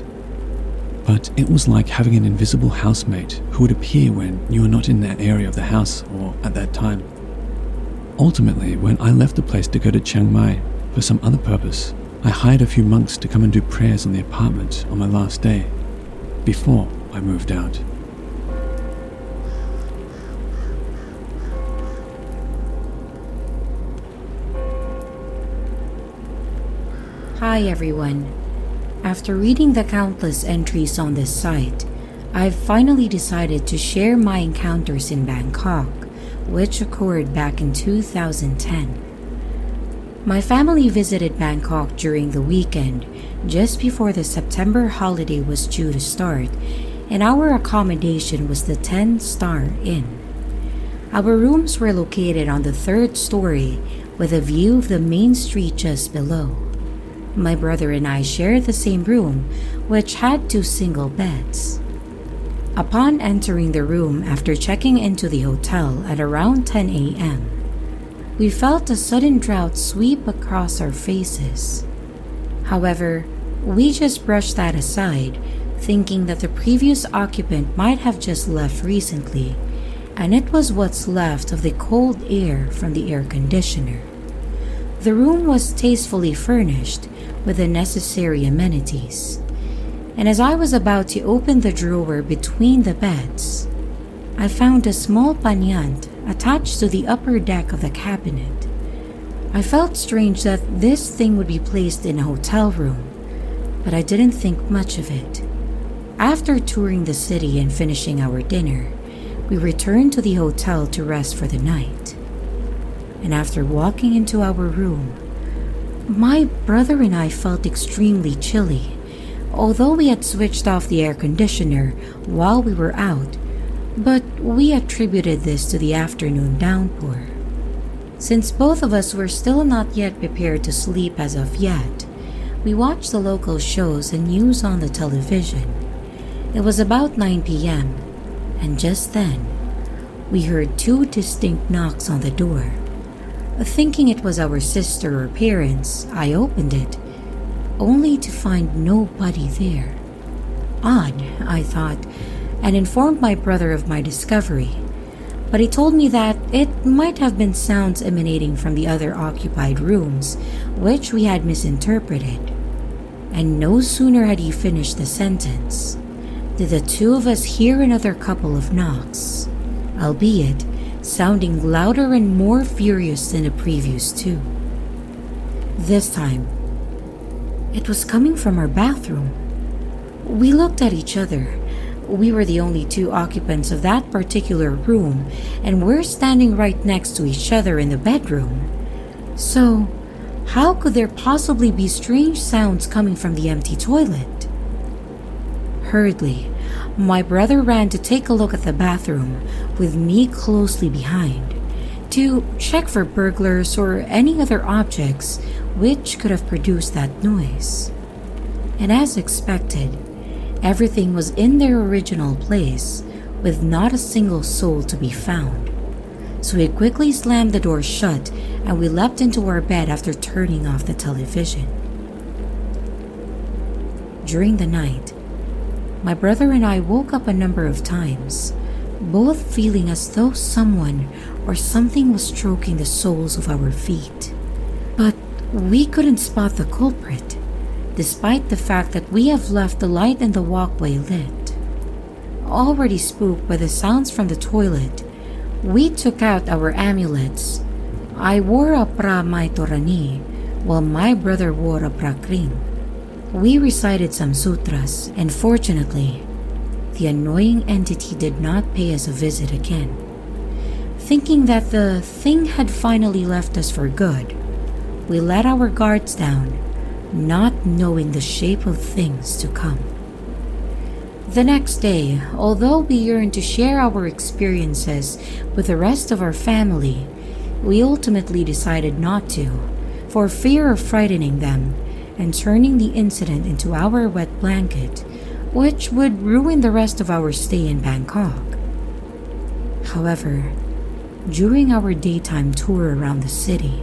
But it was like having an invisible housemate who would appear when you are not in that area of the house or at that time. Ultimately, when I left the place to go to Chiang Mai for some other purpose, I hired a few monks to come and do prayers on the apartment on my last day, before I moved out. Hi everyone. After reading the countless entries on this site, I've finally decided to share my encounters in Bangkok, which occurred back in 2010. My family visited Bangkok during the weekend, just before the September holiday was due to start, and our accommodation was the 10-star Inn. Our rooms were located on the 3rd story with a view of the main street just below. My brother and I shared the same room, which had 2 single beds. Upon entering the room after checking into the hotel at around 10 a.m., we felt a sudden drought sweep across our faces. However, we just brushed that aside, thinking that the previous occupant might have just left recently, and it was what's left of the cold air from the air conditioner. The room was tastefully furnished with the necessary amenities, and as I was about to open the drawer between the beds, I found a small panyant attached to the upper deck of the cabinet. I felt strange that this thing would be placed in a hotel room, but I didn't think much of it. After touring the city and finishing our dinner, we returned to the hotel to rest for the night. And after walking into our room, my brother and I felt extremely chilly, although we had switched off the air conditioner while we were out, but we attributed this to the afternoon downpour. Since both of us were still not yet prepared to sleep as of yet, we watched the local shows and news on the television. It was about 9 p.m., and just then, we heard 2 distinct knocks on the door. Thinking it was our sister or parents, I opened it, only to find nobody there. Odd, I thought, and informed my brother of my discovery, but he told me that it might have been sounds emanating from the other occupied rooms, which we had misinterpreted. And no sooner had he finished the sentence did the 2 of us hear another couple of knocks, albeit sounding louder and more furious than the previous 2. This time, it was coming from our bathroom. We looked at each other. We were the only 2 occupants of that particular room, and we're standing right next to each other in the bedroom. So, how could there possibly be strange sounds coming from the empty toilet? Hurriedly, My brother ran to take a look at the bathroom, with me closely behind, to check for burglars or any other objects which could have produced that noise. And as expected, everything was in their original place, with not a single soul to be found. So we quickly slammed the door shut and we leapt into our bed after turning off the television. During the night, my brother and I woke up a number of times, both feeling as though someone or something was stroking the soles of our feet. But we couldn't spot the culprit, despite the fact that we have left the light in the walkway lit. Already spooked by the sounds from the toilet, we took out our amulets. I wore a pra mai torani, while my brother wore a prakring. We recited some sutras, and fortunately, the annoying entity did not pay us a visit again. Thinking that the thing had finally left us for good, we let our guards down, not knowing the shape of things to come. The next day, although we yearned to share our experiences with the rest of our family, we ultimately decided not to, for fear of frightening them and turning the incident into our wet blanket, which would ruin the rest of our stay in Bangkok. However, during our daytime tour around the city,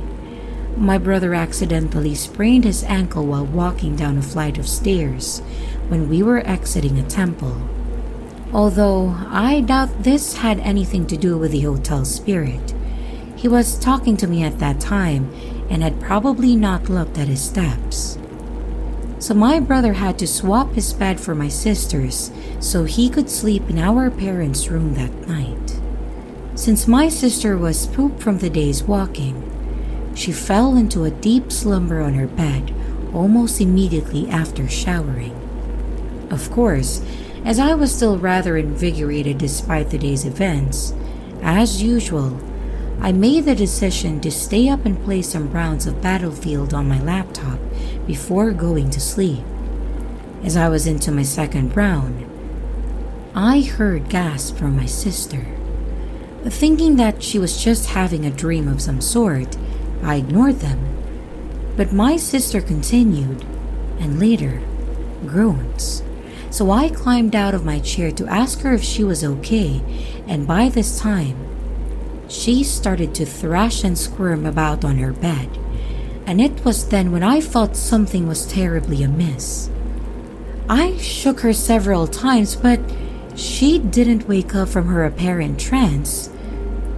my brother accidentally sprained his ankle while walking down a flight of stairs when we were exiting a temple. Although I doubt this had anything to do with the hotel spirit, he was talking to me at that time and had probably not looked at his steps. So my brother had to swap his bed for my sister's so he could sleep in our parents' room that night. Since my sister was pooped from the day's walking, she fell into a deep slumber on her bed almost immediately after showering. Of course, as I was still rather invigorated despite the day's events, as usual, I made the decision to stay up and play some rounds of Battlefield on my laptop before going to sleep. As I was into my second round, I heard gasps from my sister. Thinking that she was just having a dream of some sort, I ignored them. But my sister continued, and later, groans. So I climbed out of my chair to ask her if she was okay, and by this time, she started to thrash and squirm about on her bed, and it was then when I felt something was terribly amiss. I shook her several times, but she didn't wake up from her apparent trance.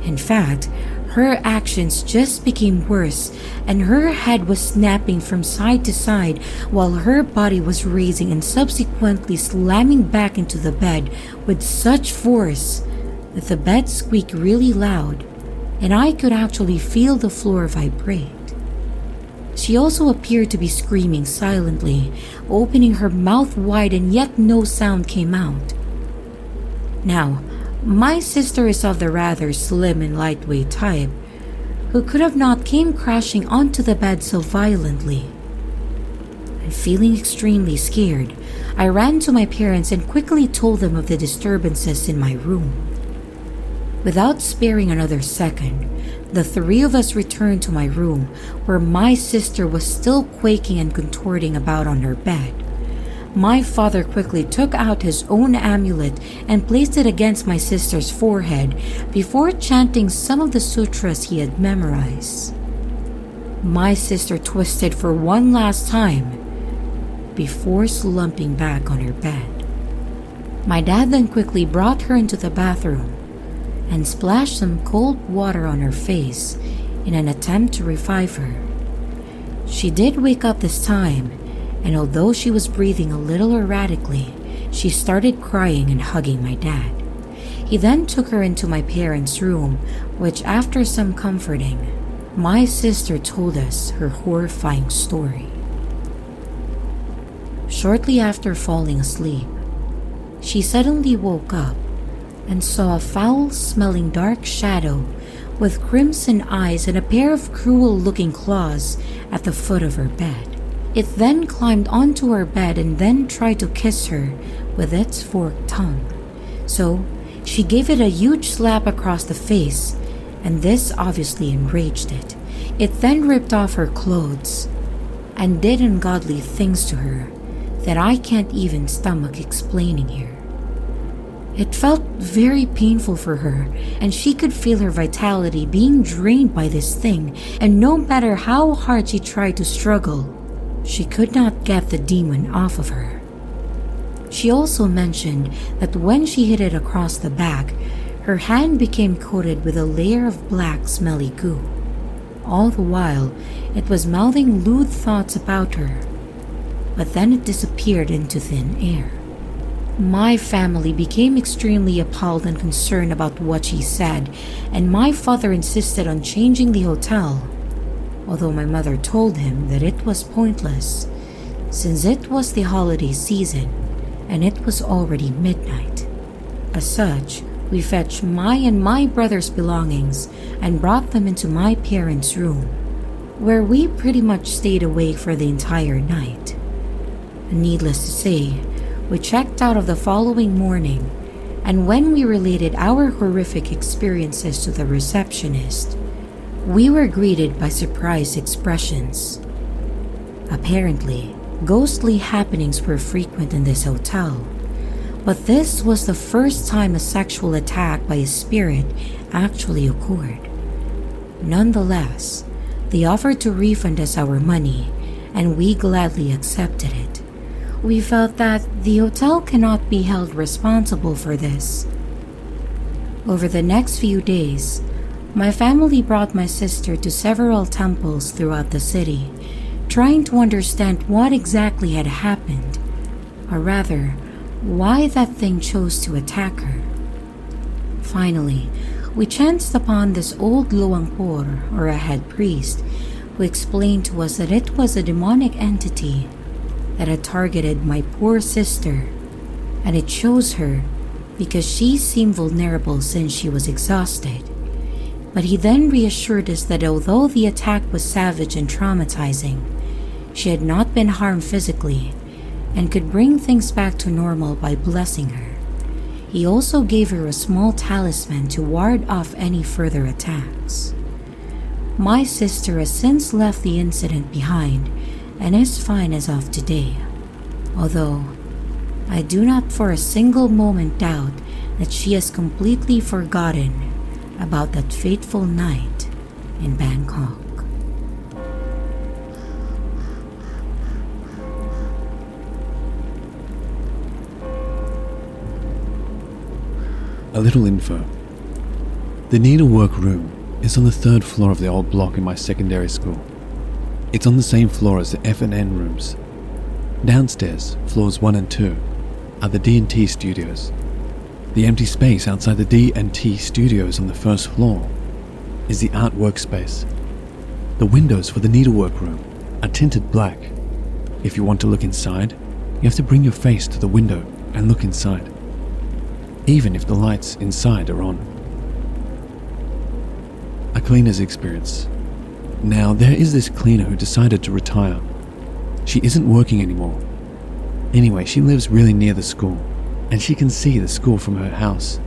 In fact, her actions just became worse, and her head was snapping from side to side while her body was raising and subsequently slamming back into the bed with such force that the bed squeaked really loud, and I could actually feel the floor vibrate. She also appeared to be screaming silently, opening her mouth wide, and yet no sound came out. Now, my sister is of the rather slim and lightweight type, who could have not came crashing onto the bed so violently. And feeling extremely scared, I ran to my parents and quickly told them of the disturbances in my room. Without sparing another second, the three of us returned to my room, where my sister was still quaking and contorting about on her bed. My father quickly took out his own amulet and placed it against my sister's forehead before chanting some of the sutras he had memorized. My sister twisted for one last time before slumping back on her bed. My dad then quickly brought her into the bathroom and splashed some cold water on her face in an attempt to revive her. She did wake up this time, and although she was breathing a little erratically, she started crying and hugging my dad. He then took her into my parents' room, which after some comforting, my sister told us her horrifying story. Shortly after falling asleep, she suddenly woke up and saw a foul-smelling dark shadow with crimson eyes and a pair of cruel-looking claws at the foot of her bed. It then climbed onto her bed and then tried to kiss her with its forked tongue. So she gave it a huge slap across the face, and this obviously enraged it. It then ripped off her clothes and did ungodly things to her that I can't even stomach explaining here. It felt very painful for her, and she could feel her vitality being drained by this thing, and no matter how hard she tried to struggle, she could not get the demon off of her. She also mentioned that when she hit it across the back, her hand became coated with a layer of black smelly goo. All the while, it was mouthing lewd thoughts about her, but then it disappeared into thin air. My family became extremely appalled and concerned about what she said, and my father insisted on changing the hotel, although my mother told him that it was pointless, since it was the holiday season and it was already midnight. As such, we fetched my and my brother's belongings and brought them into my parents' room, where we pretty much stayed awake for the entire night. Needless to say, we checked out of the following morning, and when we related our horrific experiences to the receptionist, we were greeted by surprised expressions. Apparently, ghostly happenings were frequent in this hotel, but this was the first time a sexual attack by a spirit actually occurred. Nonetheless, they offered to refund us our money, and we gladly accepted it. We felt that the hotel cannot be held responsible for this. Over the next few days, my family brought my sister to several temples throughout the city, trying to understand what exactly had happened, or rather, why that thing chose to attack her. Finally, we chanced upon this old luangpor, or a head priest, who explained to us that it was a demonic entity that had targeted my poor sister, and it chose her because she seemed vulnerable since she was exhausted. But he then reassured us that although the attack was savage and traumatizing, she had not been harmed physically and could bring things back to normal by blessing her. He also gave her a small talisman to ward off any further attacks. My sister has since left the incident behind and is fine as of today, although I do not for a single moment doubt that she has completely forgotten about that fateful night in Bangkok. A little info. The needlework room is on the 3rd floor of the old block in my secondary school. It's on the same floor as the F&N rooms. Downstairs, floors 1 and 2, are the D&T studios. The empty space outside the D&T studios on the 1st floor is the art workspace. The windows for the needlework room are tinted black. If you want to look inside, you have to bring your face to the window and look inside, even if the lights inside are on. A cleaner's experience. Now, there is this cleaner who decided to retire. She isn't working anymore. Anyway, she lives really near the school, and she can see the school from her house.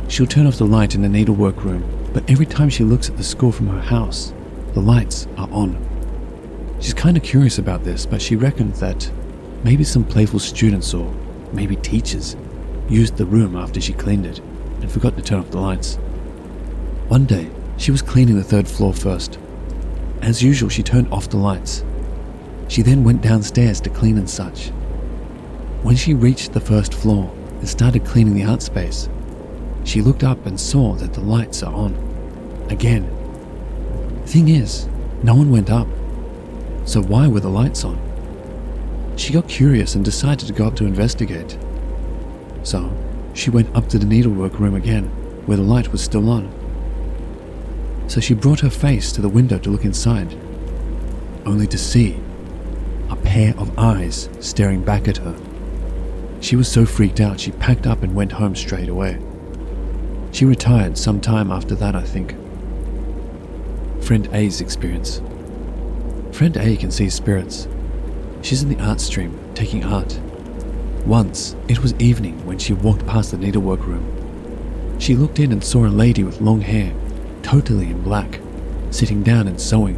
She'll turn off the light in the needlework room, but every time she looks at the school from her house, the lights are on. She's kind of curious about this, but she reckons that maybe some playful students or maybe teachers used the room after she cleaned it and forgot to turn off the lights. One day, she was cleaning the 3rd floor first. As usual, she turned off the lights. She then went downstairs to clean and such. When she reached the 1st floor and started cleaning the art space, she looked up and saw that the lights are on. Again. Thing is, no one went up. So why were the lights on? She got curious and decided to go up to investigate. So, she went up to the needlework room again, where the light was still on. So she brought her face to the window to look inside, only to see a pair of eyes staring back at her. She was so freaked out she packed up and went home straight away. She retired some time after that, I think. Friend A's experience. Friend A can see spirits. She's in the art stream, taking art. Once, it was evening when she walked past the needlework room. She looked in and saw a lady with long hair, totally in black, sitting down and sewing.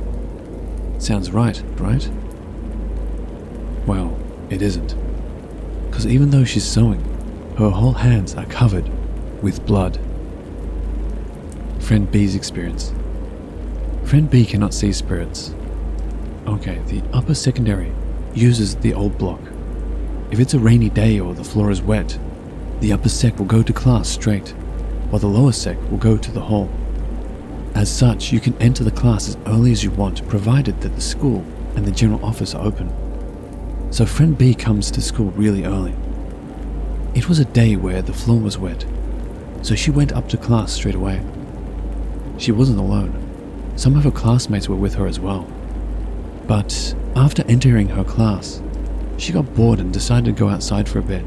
Sounds right? Well, it isn't. Because even though she's sewing, her whole hands are covered with blood. Friend B's experience. Friend B cannot see spirits. Okay, the upper secondary uses the old block. If it's a rainy day or the floor is wet, the upper sec will go to class straight, while the lower sec will go to the hall. As such, you can enter the class as early as you want, provided that the school and the general office are open. So friend B comes to school really early. It was a day where the floor was wet, so she went up to class straight away. She wasn't alone. Some of her classmates were with her as well. But after entering her class, she got bored and decided to go outside for a bit.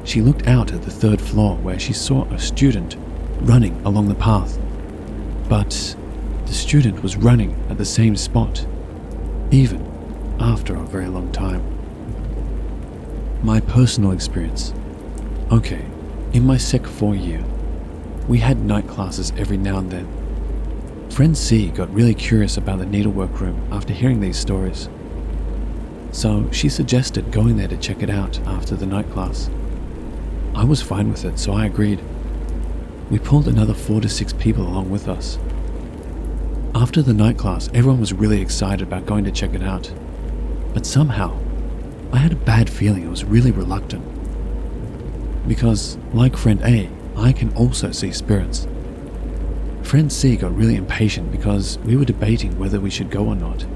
She looked out at the third floor where she saw a student running along the path. But the student was running at the same spot, even after a very long time. My personal experience. Okay, in my Sec 4 year, we had night classes every now and then. Friend C got really curious about the needlework room after hearing these stories. So she suggested going there to check it out after the night class. I was fine with it, so I agreed. We pulled another 4 to 6 people along with us. After the night class, everyone was really excited about going to check it out. But somehow, I had a bad feeling. I was really reluctant. Because, like friend A, I can also see spirits. Friend C got really impatient because we were debating whether we should go or not,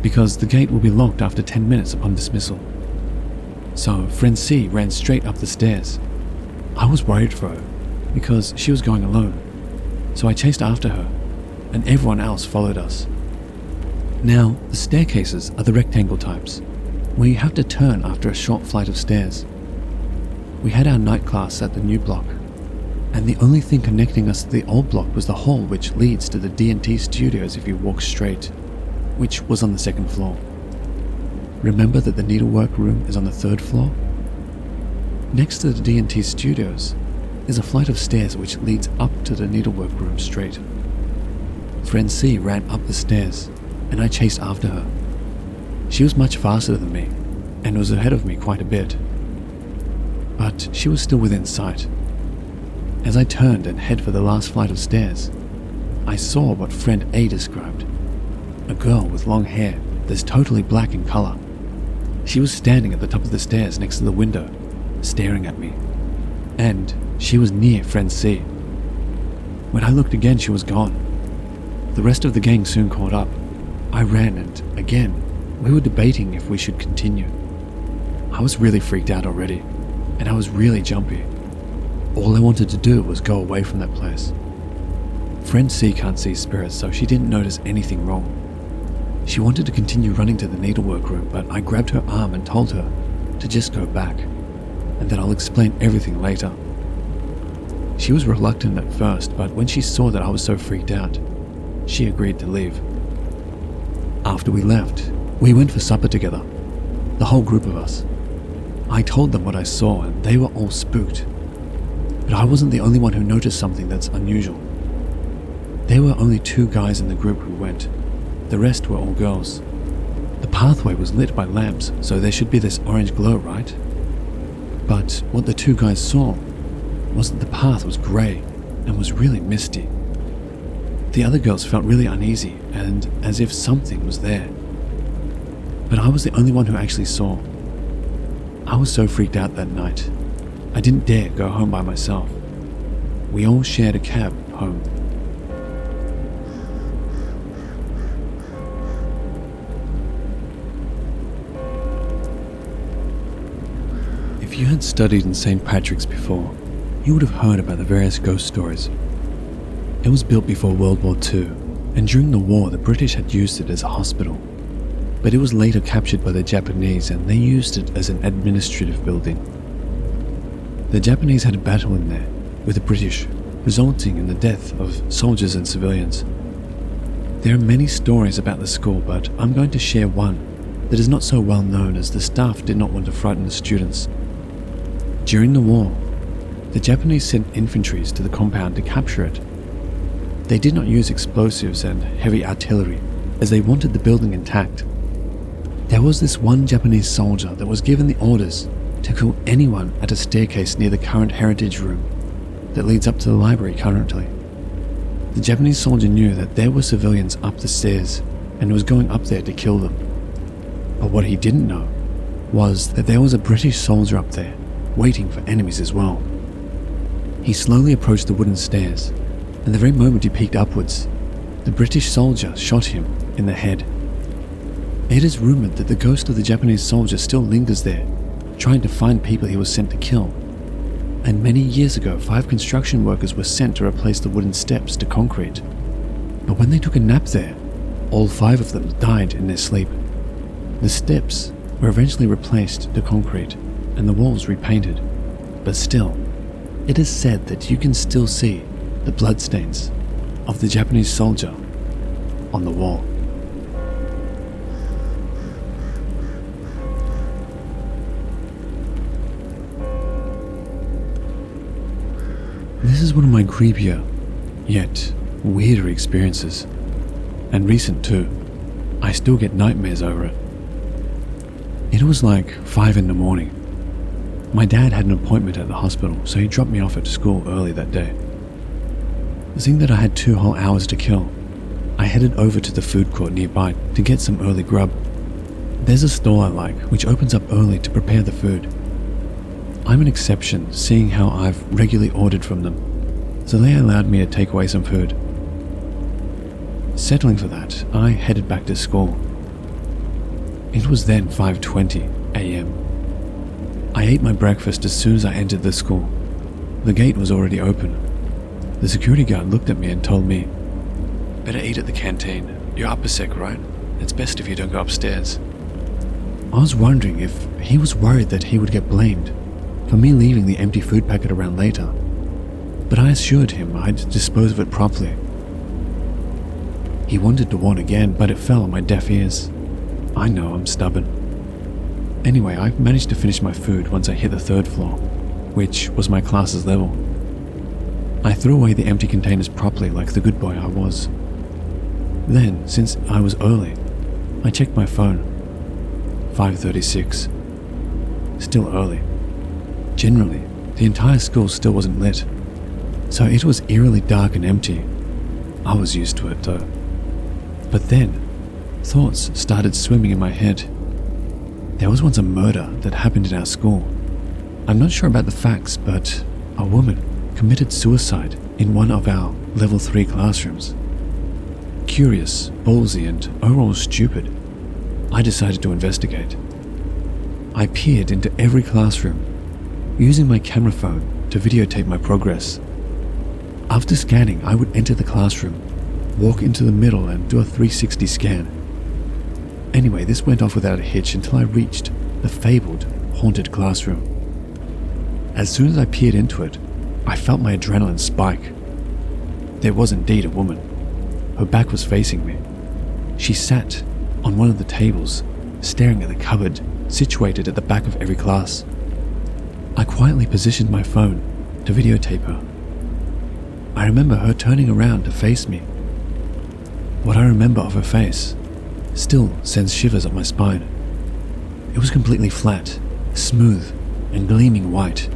because the gate will be locked after 10 minutes upon dismissal. So friend C ran straight up the stairs. I was worried for her because she was going alone, so I chased after her, and everyone else followed us. Now, the staircases are the rectangle types, where you have to turn after a short flight of stairs. We had our night class at the new block, and the only thing connecting us to the old block was the hall which leads to the D&T studios if you walk straight, which was on the 2nd floor. Remember that the needlework room is on the 3rd floor? Next to the D&T studios is a flight of stairs which leads up to the needlework room straight. Friend C ran up the stairs, and I chased after her. She was much faster than me, and was ahead of me quite a bit. But she was still within sight. As I turned and head for the last flight of stairs, I saw what friend A described. A girl with long hair that's totally black in color. She was standing at the top of the stairs next to the window, staring at me. And she was near friend C. When I looked again, she was gone. The rest of the gang soon caught up. I ran and, again, we were debating if we should continue. I was really freaked out already, and I was really jumpy. All I wanted to do was go away from that place. Friend C can't see spirits, so she didn't notice anything wrong. She wanted to continue running to the needlework room, but I grabbed her arm and told her to just go back, and that I'll explain everything later. She was reluctant at first, but when she saw that I was so freaked out, she agreed to leave. After we left, we went for supper together, the whole group of us. I told them what I saw, and they were all spooked. But I wasn't the only one who noticed something that's unusual. There were only 2 guys in the group who went. The rest were all girls. The pathway was lit by lamps, so there should be this orange glow, right? But what the 2 guys saw was that the path was grey and was really misty. The other girls felt really uneasy and as if something was there. But I was the only one who actually saw. I was so freaked out that night. I didn't dare go home by myself. We all shared a cab home. If you had studied in St. Patrick's before, you would have heard about the various ghost stories. It was built before World War II, and during the war the British had used it as a hospital. But it was later captured by the Japanese and they used it as an administrative building. The Japanese had a battle in there with the British, resulting in the death of soldiers and civilians. There are many stories about the school, but I'm going to share one that is not so well known as the staff did not want to frighten the students. During the war, the Japanese sent infantries to the compound to capture it. They did not use explosives and heavy artillery, as they wanted the building intact. There was this one Japanese soldier that was given the orders to kill anyone at a staircase near the current heritage room that leads up to the library currently. The Japanese soldier knew that there were civilians up the stairs and was going up there to kill them. But what he didn't know was that there was a British soldier up there waiting for enemies as well. He slowly approached the wooden stairs, and the very moment he peeked upwards, the British soldier shot him in the head. It is rumored that the ghost of the Japanese soldier still lingers there, trying to find people he was sent to kill. And many years ago, 5 construction workers were sent to replace the wooden steps to concrete. But when they took a nap there, all 5 of them died in their sleep. The steps were eventually replaced to concrete and the walls repainted, but still, it is said that you can still see the bloodstains of the Japanese soldier on the wall. This is one of my creepier, yet weirder experiences, and recent too. I still get nightmares over it. It was like 5 in the morning. My dad had an appointment at the hospital, so he dropped me off at school early that day. Seeing that I had 2 whole hours to kill, I headed over to the food court nearby to get some early grub. There's a store I like, which opens up early to prepare the food. I'm an exception, seeing how I've regularly ordered from them, so they allowed me to take away some food. Settling for that, I headed back to school. It was then 5:20 a.m. I ate my breakfast as soon as I entered the school. The gate was already open. The security guard looked at me and told me, "Better eat at the canteen. You're upper sec, right? It's best if you don't go upstairs." I was wondering if he was worried that he would get blamed for me leaving the empty food packet around later, but I assured him I'd dispose of it properly. He wanted to warn again, but it fell on my deaf ears. I know I'm stubborn. Anyway, I managed to finish my food once I hit the 3rd floor, which was my class's level. I threw away the empty containers properly like the good boy I was. Then, since I was early, I checked my phone. 5:36. Still early. Generally, the entire school still wasn't lit, so it was eerily dark and empty. I was used to it though. But then, thoughts started swimming in my head. There was once a murder that happened in our school. I'm not sure about the facts, but a woman committed suicide in one of our level 3 classrooms. Curious, ballsy, and overall stupid, I decided to investigate. I peered into every classroom, using my camera phone to videotape my progress. After scanning, I would enter the classroom, walk into the middle and do a 360 scan. Anyway, this went off without a hitch until I reached the fabled haunted classroom. As soon as I peered into it, I felt my adrenaline spike. There was indeed a woman. Her back was facing me. She sat on one of the tables, staring at the cupboard situated at the back of every class. I quietly positioned my phone to videotape her. I remember her turning around to face me. What I remember of her face still sends shivers up my spine. It was completely flat, smooth, and gleaming white.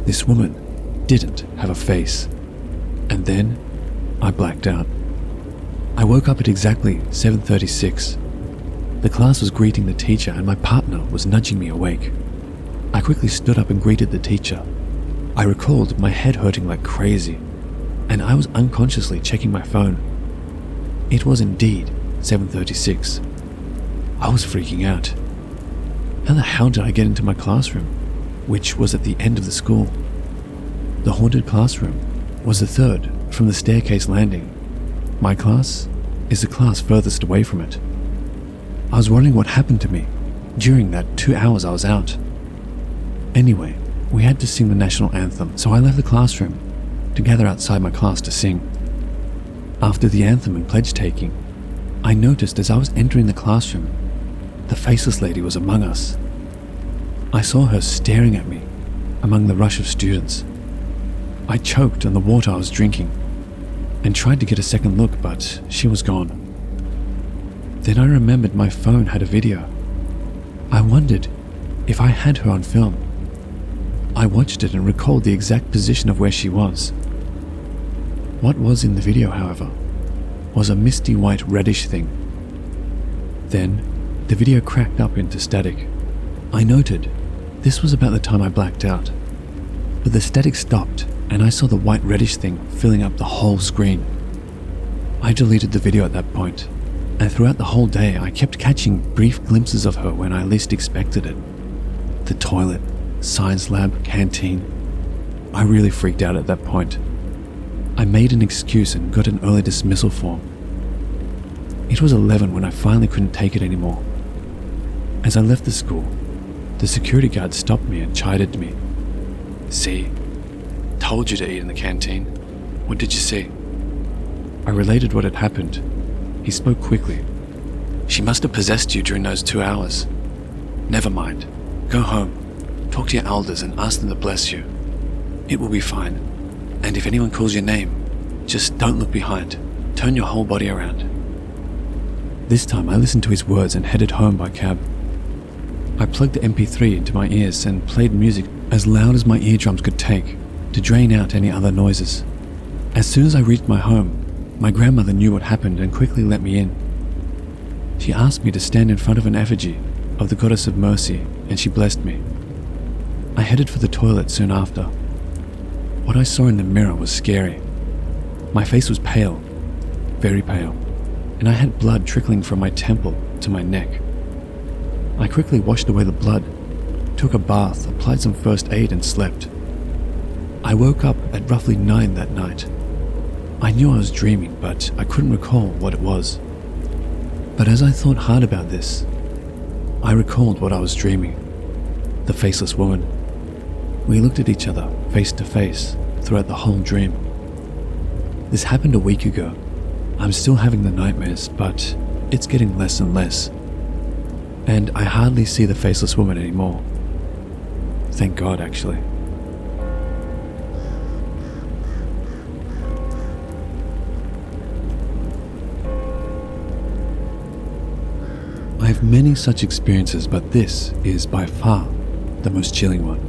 This woman didn't have a face. And then I blacked out. I woke up at exactly 7:36. The class was greeting the teacher and my partner was nudging me awake. I quickly stood up and greeted the teacher. I recalled my head hurting like crazy, and I was unconsciously checking my phone. It was indeed 7:36. I was freaking out. How the hell did I get into my classroom, which was at the end of the school? The haunted classroom was the 3rd from the staircase landing. My class is the class furthest away from it. I was wondering what happened to me during that 2 hours I was out. Anyway, we had to sing the national anthem, so I left the classroom to gather outside my class to sing. After the anthem and pledge taking, I noticed as I was entering the classroom The faceless lady was among us. I saw her staring at me among the rush of students. I choked on the water I was drinking and tried to get a second look, but she was gone. Then I remembered my phone had a video. I wondered if I had her on film. I watched it and recalled the exact position of where she was. What was in the video, however, was a misty white reddish thing. Then, the video cracked up into static. I noted this was about the time I blacked out, but the static stopped and I saw the white reddish thing filling up the whole screen. I deleted the video at that point, and throughout the whole day I kept catching brief glimpses of her when I least expected it. The toilet, science lab, canteen. I really freaked out at that point. I made an excuse and got an early dismissal form. It was 11 when I finally couldn't take it anymore. As I left the school, the security guard stopped me and chided me. "See, told you to eat in the canteen. What did you see?" I related what had happened. He spoke quickly. "She must have possessed you during those 2 hours. Never mind. Go home, talk to your elders and ask them to bless you. It will be fine. And if anyone calls your name, just don't look behind. Turn your whole body around." This time I listened to his words and headed home by cab. I plugged the MP3 into my ears and played music as loud as my eardrums could take to drain out any other noises. As soon as I reached my home, my grandmother knew what happened and quickly let me in. She asked me to stand in front of an effigy of the Goddess of Mercy, and she blessed me. I headed for the toilet soon after. What I saw in the mirror was scary. My face was pale, very pale, and I had blood trickling from my temple to my neck. I quickly washed away the blood, took a bath, applied some first aid and slept. I woke up at roughly 9 that night. I knew I was dreaming, but I couldn't recall what it was. But as I thought hard about this, I recalled what I was dreaming. The faceless woman. We looked at each other face to face throughout the whole dream. This happened a week ago. I'm still having the nightmares, but it's getting less and less. And I hardly see the faceless woman anymore. Thank God, actually. I have many such experiences, but this is by far the most chilling one.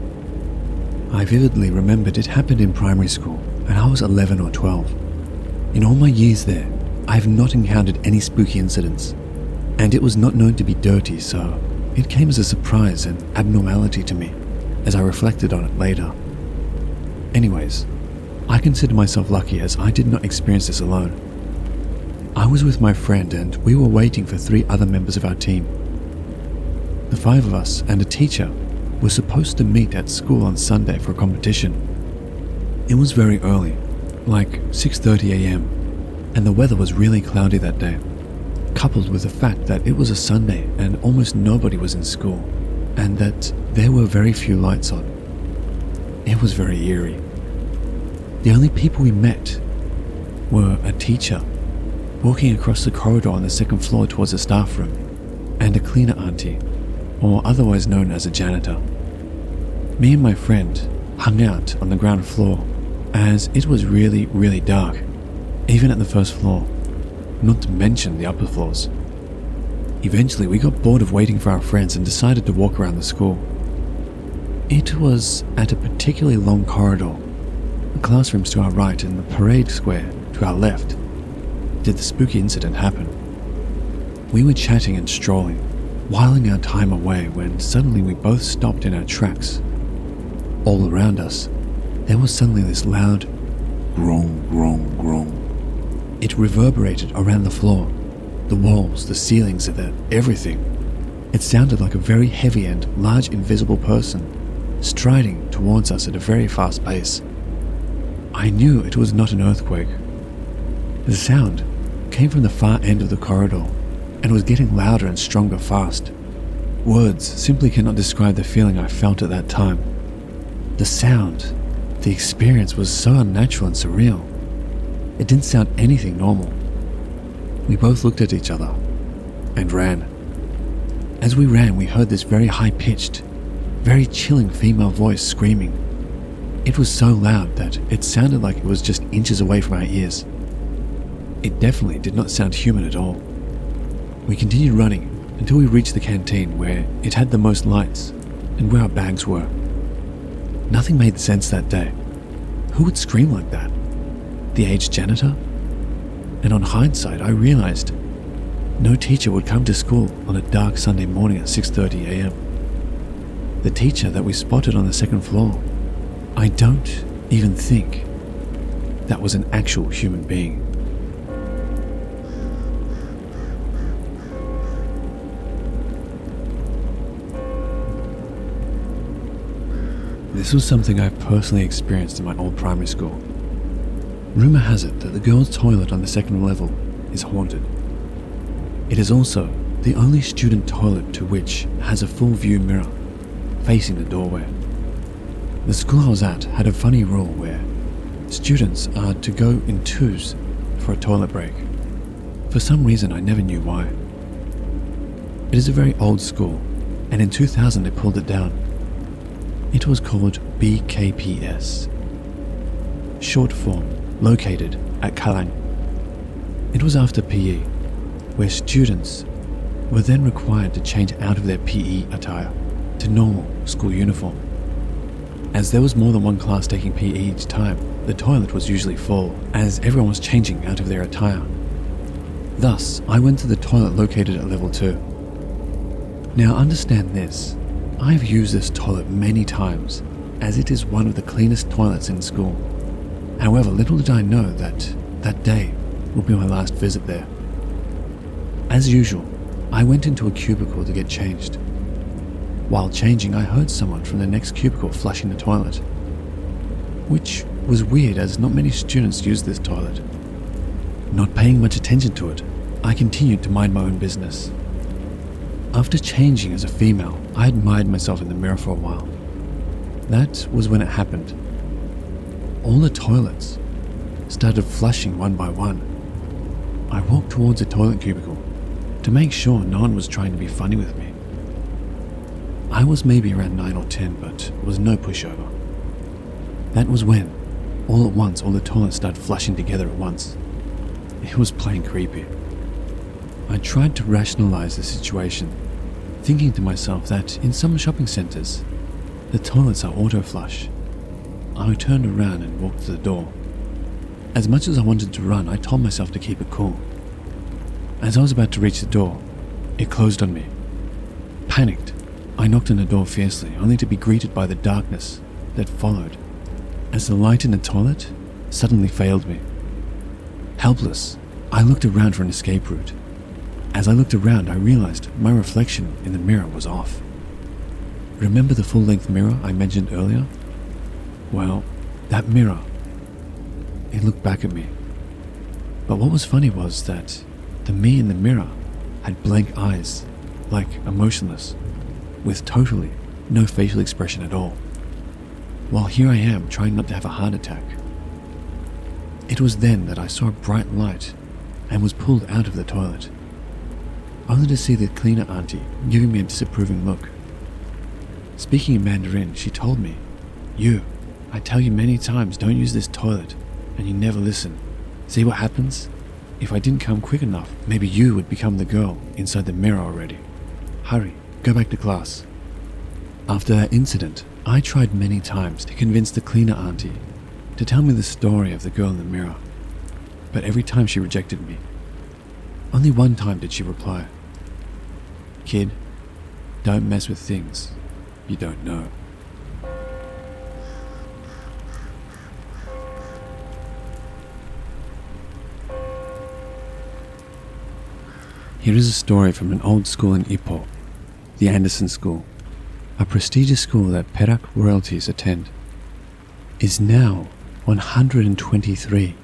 I vividly remembered it happened in primary school, and I was 11 or 12. In all my years there, I have not encountered any spooky incidents, and it was not known to be dirty, so it came as a surprise and abnormality to me as I reflected on it later. Anyways, I consider myself lucky as I did not experience this alone. I was with my friend and we were waiting for 3 other members of our team. The 5 of us and a teacher were supposed to meet at school on Sunday for a competition. It was very early, like 6:30 a.m, and the weather was really cloudy that day, coupled with the fact that it was a Sunday and almost nobody was in school, and that there were very few lights on. It was very eerie. The only people we met were a teacher walking across the corridor on the 2nd floor towards the staff room, and a cleaner auntie, or otherwise known as a janitor. Me and my friend hung out on the ground floor as it was really, really dark, even at the 1st floor, not to mention the upper floors. Eventually we got bored of waiting for our friends and decided to walk around the school. It was at a particularly long corridor, the classrooms to our right and the parade square to our left. Did the spooky incident happen? We were chatting and strolling, whiling our time away when suddenly we both stopped in our tracks. All around us, there was suddenly this loud Groan, groan, groan. It reverberated around the floor, the walls, the ceilings, everything. It sounded like a very heavy and large invisible person striding towards us at a very fast pace. I knew it was not an earthquake. The sound came from the far end of the corridor and was getting louder and stronger fast. Words simply cannot describe the feeling I felt at that time. The sound, the experience was so unnatural and surreal. It didn't sound anything normal. We both looked at each other and ran. As we ran, we heard this very high-pitched, very chilling female voice screaming. It was so loud that it sounded like it was just inches away from our ears. It definitely did not sound human at all. We continued running until we reached the canteen, where it had the most lights and where our bags were. Nothing made sense that day. Who would scream like that? The aged janitor? And on hindsight, I realized no teacher would come to school on a dark Sunday morning at 6:30 a.m. The teacher that we spotted on the second floor, I don't even think that was an actual human being. This was something I've personally experienced in my old primary school. Rumor has it that the girls' toilet on the second level is haunted. It is also the only student toilet to which has a full view mirror facing the doorway. The school I was at had a funny rule where students are to go in twos for a toilet break. For some reason, I never knew why. It is a very old school, and in 2000 they pulled it down. It was called BKPS, short form, located at Kalang. It was after PE, where students were then required to change out of their PE attire to normal school uniform. As there was more than one class taking PE each time, the toilet was usually full, as everyone was changing out of their attire. Thus, I went to the toilet located at level 2. Now understand this, I've used this toilet many times, as it is one of the cleanest toilets in school. However, little did I know that that day would be my last visit there. As usual, I went into a cubicle to get changed. While changing, I heard someone from the next cubicle flushing the toilet, which was weird as not many students use this toilet. Not paying much attention to it, I continued to mind my own business. After changing as a female, I admired myself in the mirror for a while. That was when it happened. All the toilets started flushing one by one. I walked towards a toilet cubicle to make sure no one was trying to be funny with me. I was maybe around 9 or 10, but was no pushover. That was when, all at once, all the toilets started flushing together at once. It was plain creepy. I tried to rationalize the situation, thinking to myself that in some shopping centers, the toilets are auto-flush. I turned around and walked to the door. As much as I wanted to run, I told myself to keep it cool. As I was about to reach the door, it closed on me. Panicked, I knocked on the door fiercely, only to be greeted by the darkness that followed, as the light in the toilet suddenly failed me. Helpless, I looked around for an escape route. As I looked around, I realized my reflection in the mirror was off. Remember the full-length mirror I mentioned earlier? Well, that mirror, it looked back at me. But what was funny was that the me in the mirror had blank eyes, like emotionless, with totally no facial expression at all. While here I am trying not to have a heart attack. It was then that I saw a bright light and was pulled out of the toilet, only to see the cleaner auntie giving me a disapproving look. Speaking in Mandarin, she told me, "You, I tell you many times don't use this toilet, and you never listen. See what happens? If I didn't come quick enough, maybe you would become the girl inside the mirror already. Hurry, go back to class." After that incident, I tried many times to convince the cleaner auntie to tell me the story of the girl in the mirror, but every time she rejected me. Only one time did she reply, "Kid, don't mess with things you don't know." Here is a story from an old school in Ipoh, the Anderson School, a prestigious school that Perak royalties attend. Is now 123.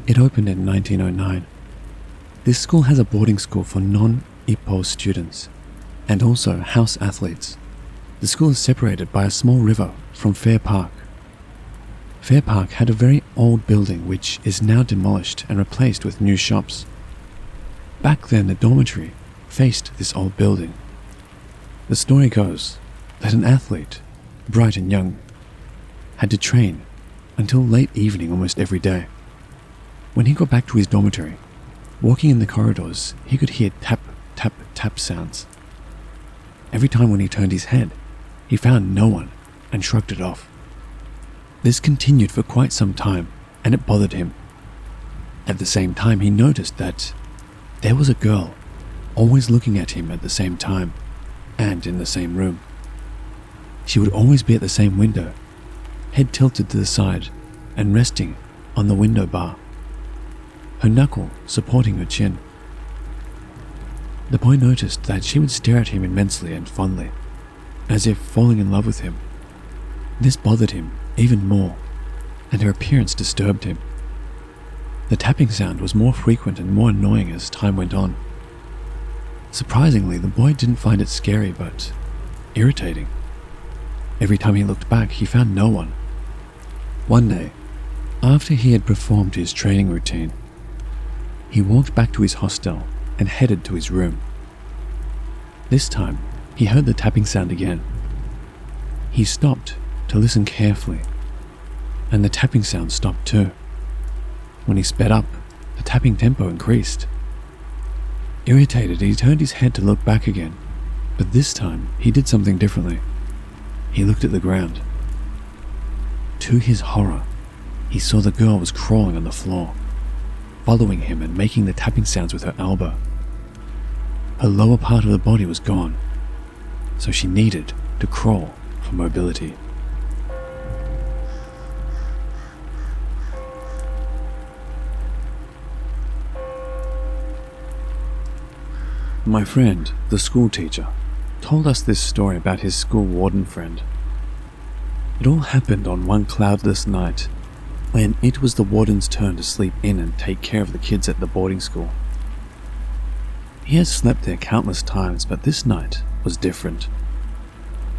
It opened in 1909. This school has a boarding school for non-Ipoh students and also house athletes. The school is separated by a small river from Fair Park. Fair Park had a very old building which is now demolished and replaced with new shops. Back then the dormitory faced this old building, The story goes that an athlete, bright and young, had to train until late evening almost every day. When he got back to his dormitory, walking in the corridors, he could hear tap, tap, tap sounds. Every time when he turned his head, he found no one and shrugged it off. This continued for quite some time, and it bothered him. At the same time, he noticed that there was a girl always looking at him at the same time and in the same room. She would always be at the same window, head tilted to the side and resting on the window bar, her knuckle supporting her chin. The boy noticed that she would stare at him immensely and fondly, as if falling in love with him. This bothered him even more, and her appearance disturbed him. The tapping sound was more frequent and more annoying as time went on. Surprisingly, the boy didn't find it scary, but irritating. Every time he looked back, he found no one. One day, after he had performed his training routine, he walked back to his hostel and headed to his room. This time, he heard the tapping sound again. He stopped to listen carefully, and the tapping sound stopped too. When he sped up, the tapping tempo increased. Irritated, he turned his head to look back again, but this time he did something differently. He looked at the ground. To his horror, he saw the girl was crawling on the floor, following him and making the tapping sounds with her elbow. Her lower part of the body was gone, so she needed to crawl for mobility. My friend, the school teacher, told us this story about his school warden friend. It all happened on one cloudless night when it was the warden's turn to sleep in and take care of the kids at the boarding school. He has slept there countless times, but this night was different.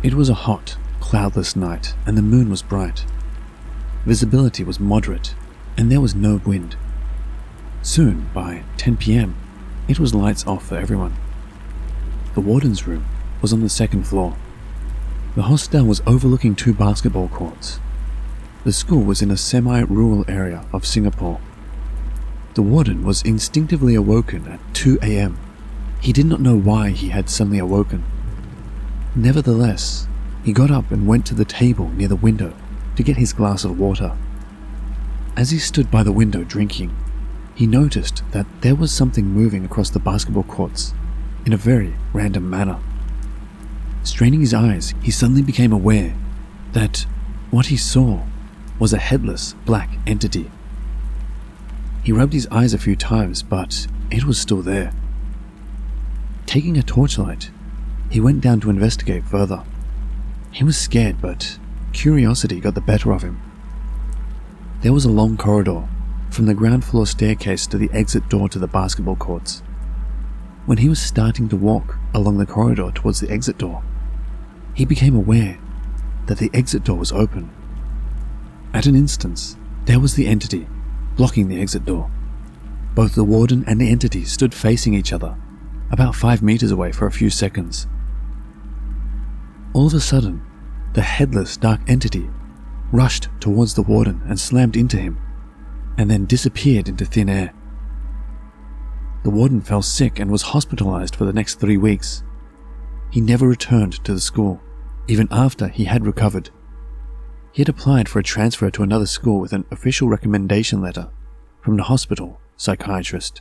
It was a hot, cloudless night and the moon was bright. Visibility was moderate and there was no wind. Soon, by 10 p.m., it was lights off for everyone. The warden's room was on the second floor. The hostel was overlooking 2 basketball courts. The school was in a semi-rural area of Singapore. The warden was instinctively awoken at 2 a.m. He did not know why he had suddenly awoken. Nevertheless, he got up and went to the table near the window to get his glass of water. As he stood by the window drinking, he noticed that there was something moving across the basketball courts in a very random manner. Straining his eyes, he suddenly became aware that what he saw was a headless black entity. He rubbed his eyes a few times, but it was still there. Taking a torchlight, he went down to investigate further. He was scared, but curiosity got the better of him. There was a long corridor from the ground floor staircase to the exit door to the basketball courts. When he was starting to walk along the corridor towards the exit door, he became aware that the exit door was open. At an instant, there was the entity blocking the exit door. Both the warden and the entity stood facing each other, about 5 meters away for a few seconds. All of a sudden, the headless dark entity rushed towards the warden and slammed into him, and then disappeared into thin air. The warden fell sick and was hospitalized for the next 3 weeks. He never returned to the school, even after he had recovered. He had applied for a transfer to another school with an official recommendation letter from the hospital psychiatrist.